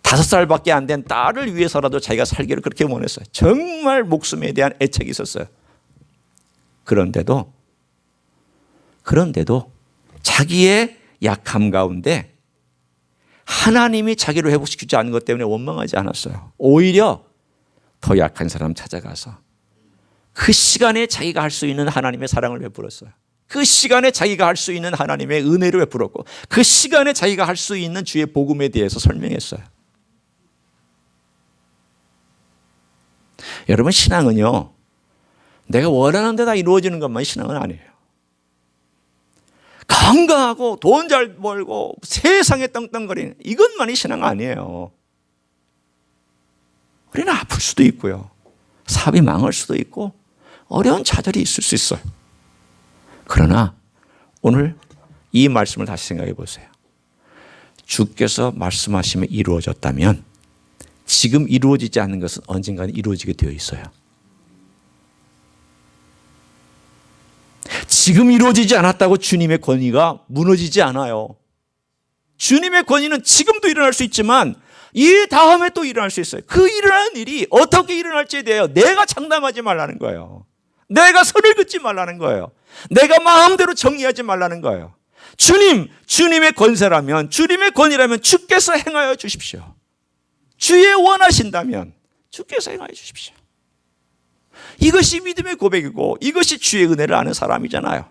5살밖에 안 된 딸을 위해서라도 자기가 살기를 그렇게 원했어요. 정말 목숨에 대한 애착이 있었어요. 그런데도 자기의 약함 가운데 하나님이 자기를 회복시키지 않은 것 때문에 원망하지 않았어요. 오히려 더 약한 사람 찾아가서 그 시간에 자기가 할 수 있는 하나님의 사랑을 베풀었어요. 그 시간에 자기가 할 수 있는 하나님의 은혜를 베풀었고 그 시간에 자기가 할 수 있는 주의 복음에 대해서 설명했어요. 여러분, 신앙은요, 내가 원하는 데 다 이루어지는 것만 신앙은 아니에요. 건강하고 돈 잘 벌고 세상에 떵떵거리는 이것만이 신앙 아니에요. 우리는 아플 수도 있고요. 사업이 망할 수도 있고 어려운 좌절이 있을 수 있어요. 그러나 오늘 이 말씀을 다시 생각해 보세요. 주께서 말씀하시면 이루어졌다면 지금 이루어지지 않는 것은 언젠가는 이루어지게 되어 있어요. 지금 이루어지지 않았다고 주님의 권위가 무너지지 않아요. 주님의 권위는 지금도 일어날 수 있지만 이 다음에 또 일어날 수 있어요. 그 일어나는 일이 어떻게 일어날지에 대하여 내가 장담하지 말라는 거예요. 내가 선을 긋지 말라는 거예요. 내가 마음대로 정의하지 말라는 거예요. 주님의 권세라면, 주님의 권위라면 주께서 행하여 주십시오. 주의 원하신다면 주께서 행하여 주십시오. 이것이 믿음의 고백이고 이것이 주의 은혜를 아는 사람이잖아요.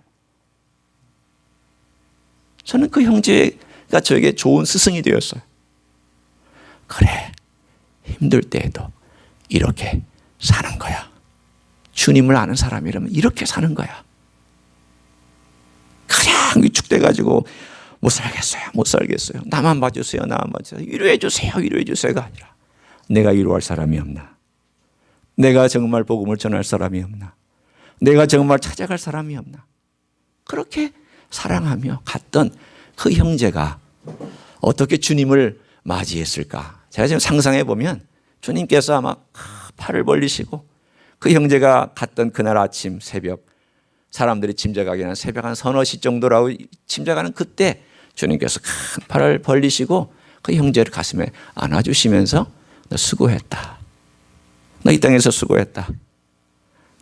저는 그 형제가 저에게 좋은 스승이 되었어요. 그래, 힘들 때에도 이렇게 사는 거야. 주님을 아는 사람이라면 이렇게 사는 거야. 그냥 위축돼가지고 못 살겠어요. 나만 봐주세요. 위로해 주세요가 아니라 내가 위로할 사람이 없나? 내가 정말 복음을 전할 사람이 없나? 내가 정말 찾아갈 사람이 없나? 그렇게 사랑하며 갔던 그 형제가 어떻게 주님을 맞이했을까? 제가 지금 상상해 보면 주님께서 아마 팔을 벌리시고 그 형제가 갔던 그날 아침 새벽, 사람들이 짐작하기는 한 새벽 한 서너 시 정도라고 짐작하는 그때 주님께서 큰 팔을 벌리시고 그 형제를 가슴에 안아주시면서 너 수고했다. 너 이 땅에서 수고했다.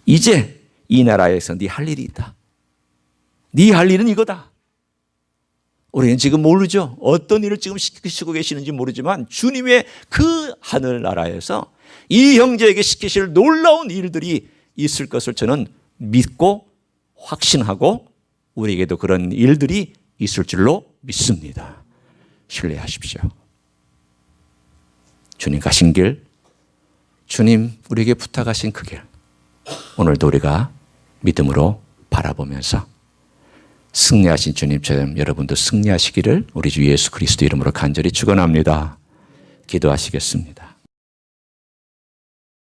이제 이 나라에서 네 할 일이 있다. 네 할 일은 이거다. 우리는 지금 모르죠. 어떤 일을 지금 시키시고 계시는지 모르지만 주님의 그 하늘나라에서 이 형제에게 시키실 놀라운 일들이 있을 것을 저는 믿고 확신하고 우리에게도 그런 일들이 있을 줄로 믿습니다. 신뢰하십시오. 주님 가신 길, 주님 우리에게 부탁하신 그 길, 오늘도 우리가 믿음으로 바라보면서 승리하신 주님처럼 여러분도 승리하시기를 우리 주 예수 그리스도 이름으로 간절히 축원합니다. 기도하시겠습니다.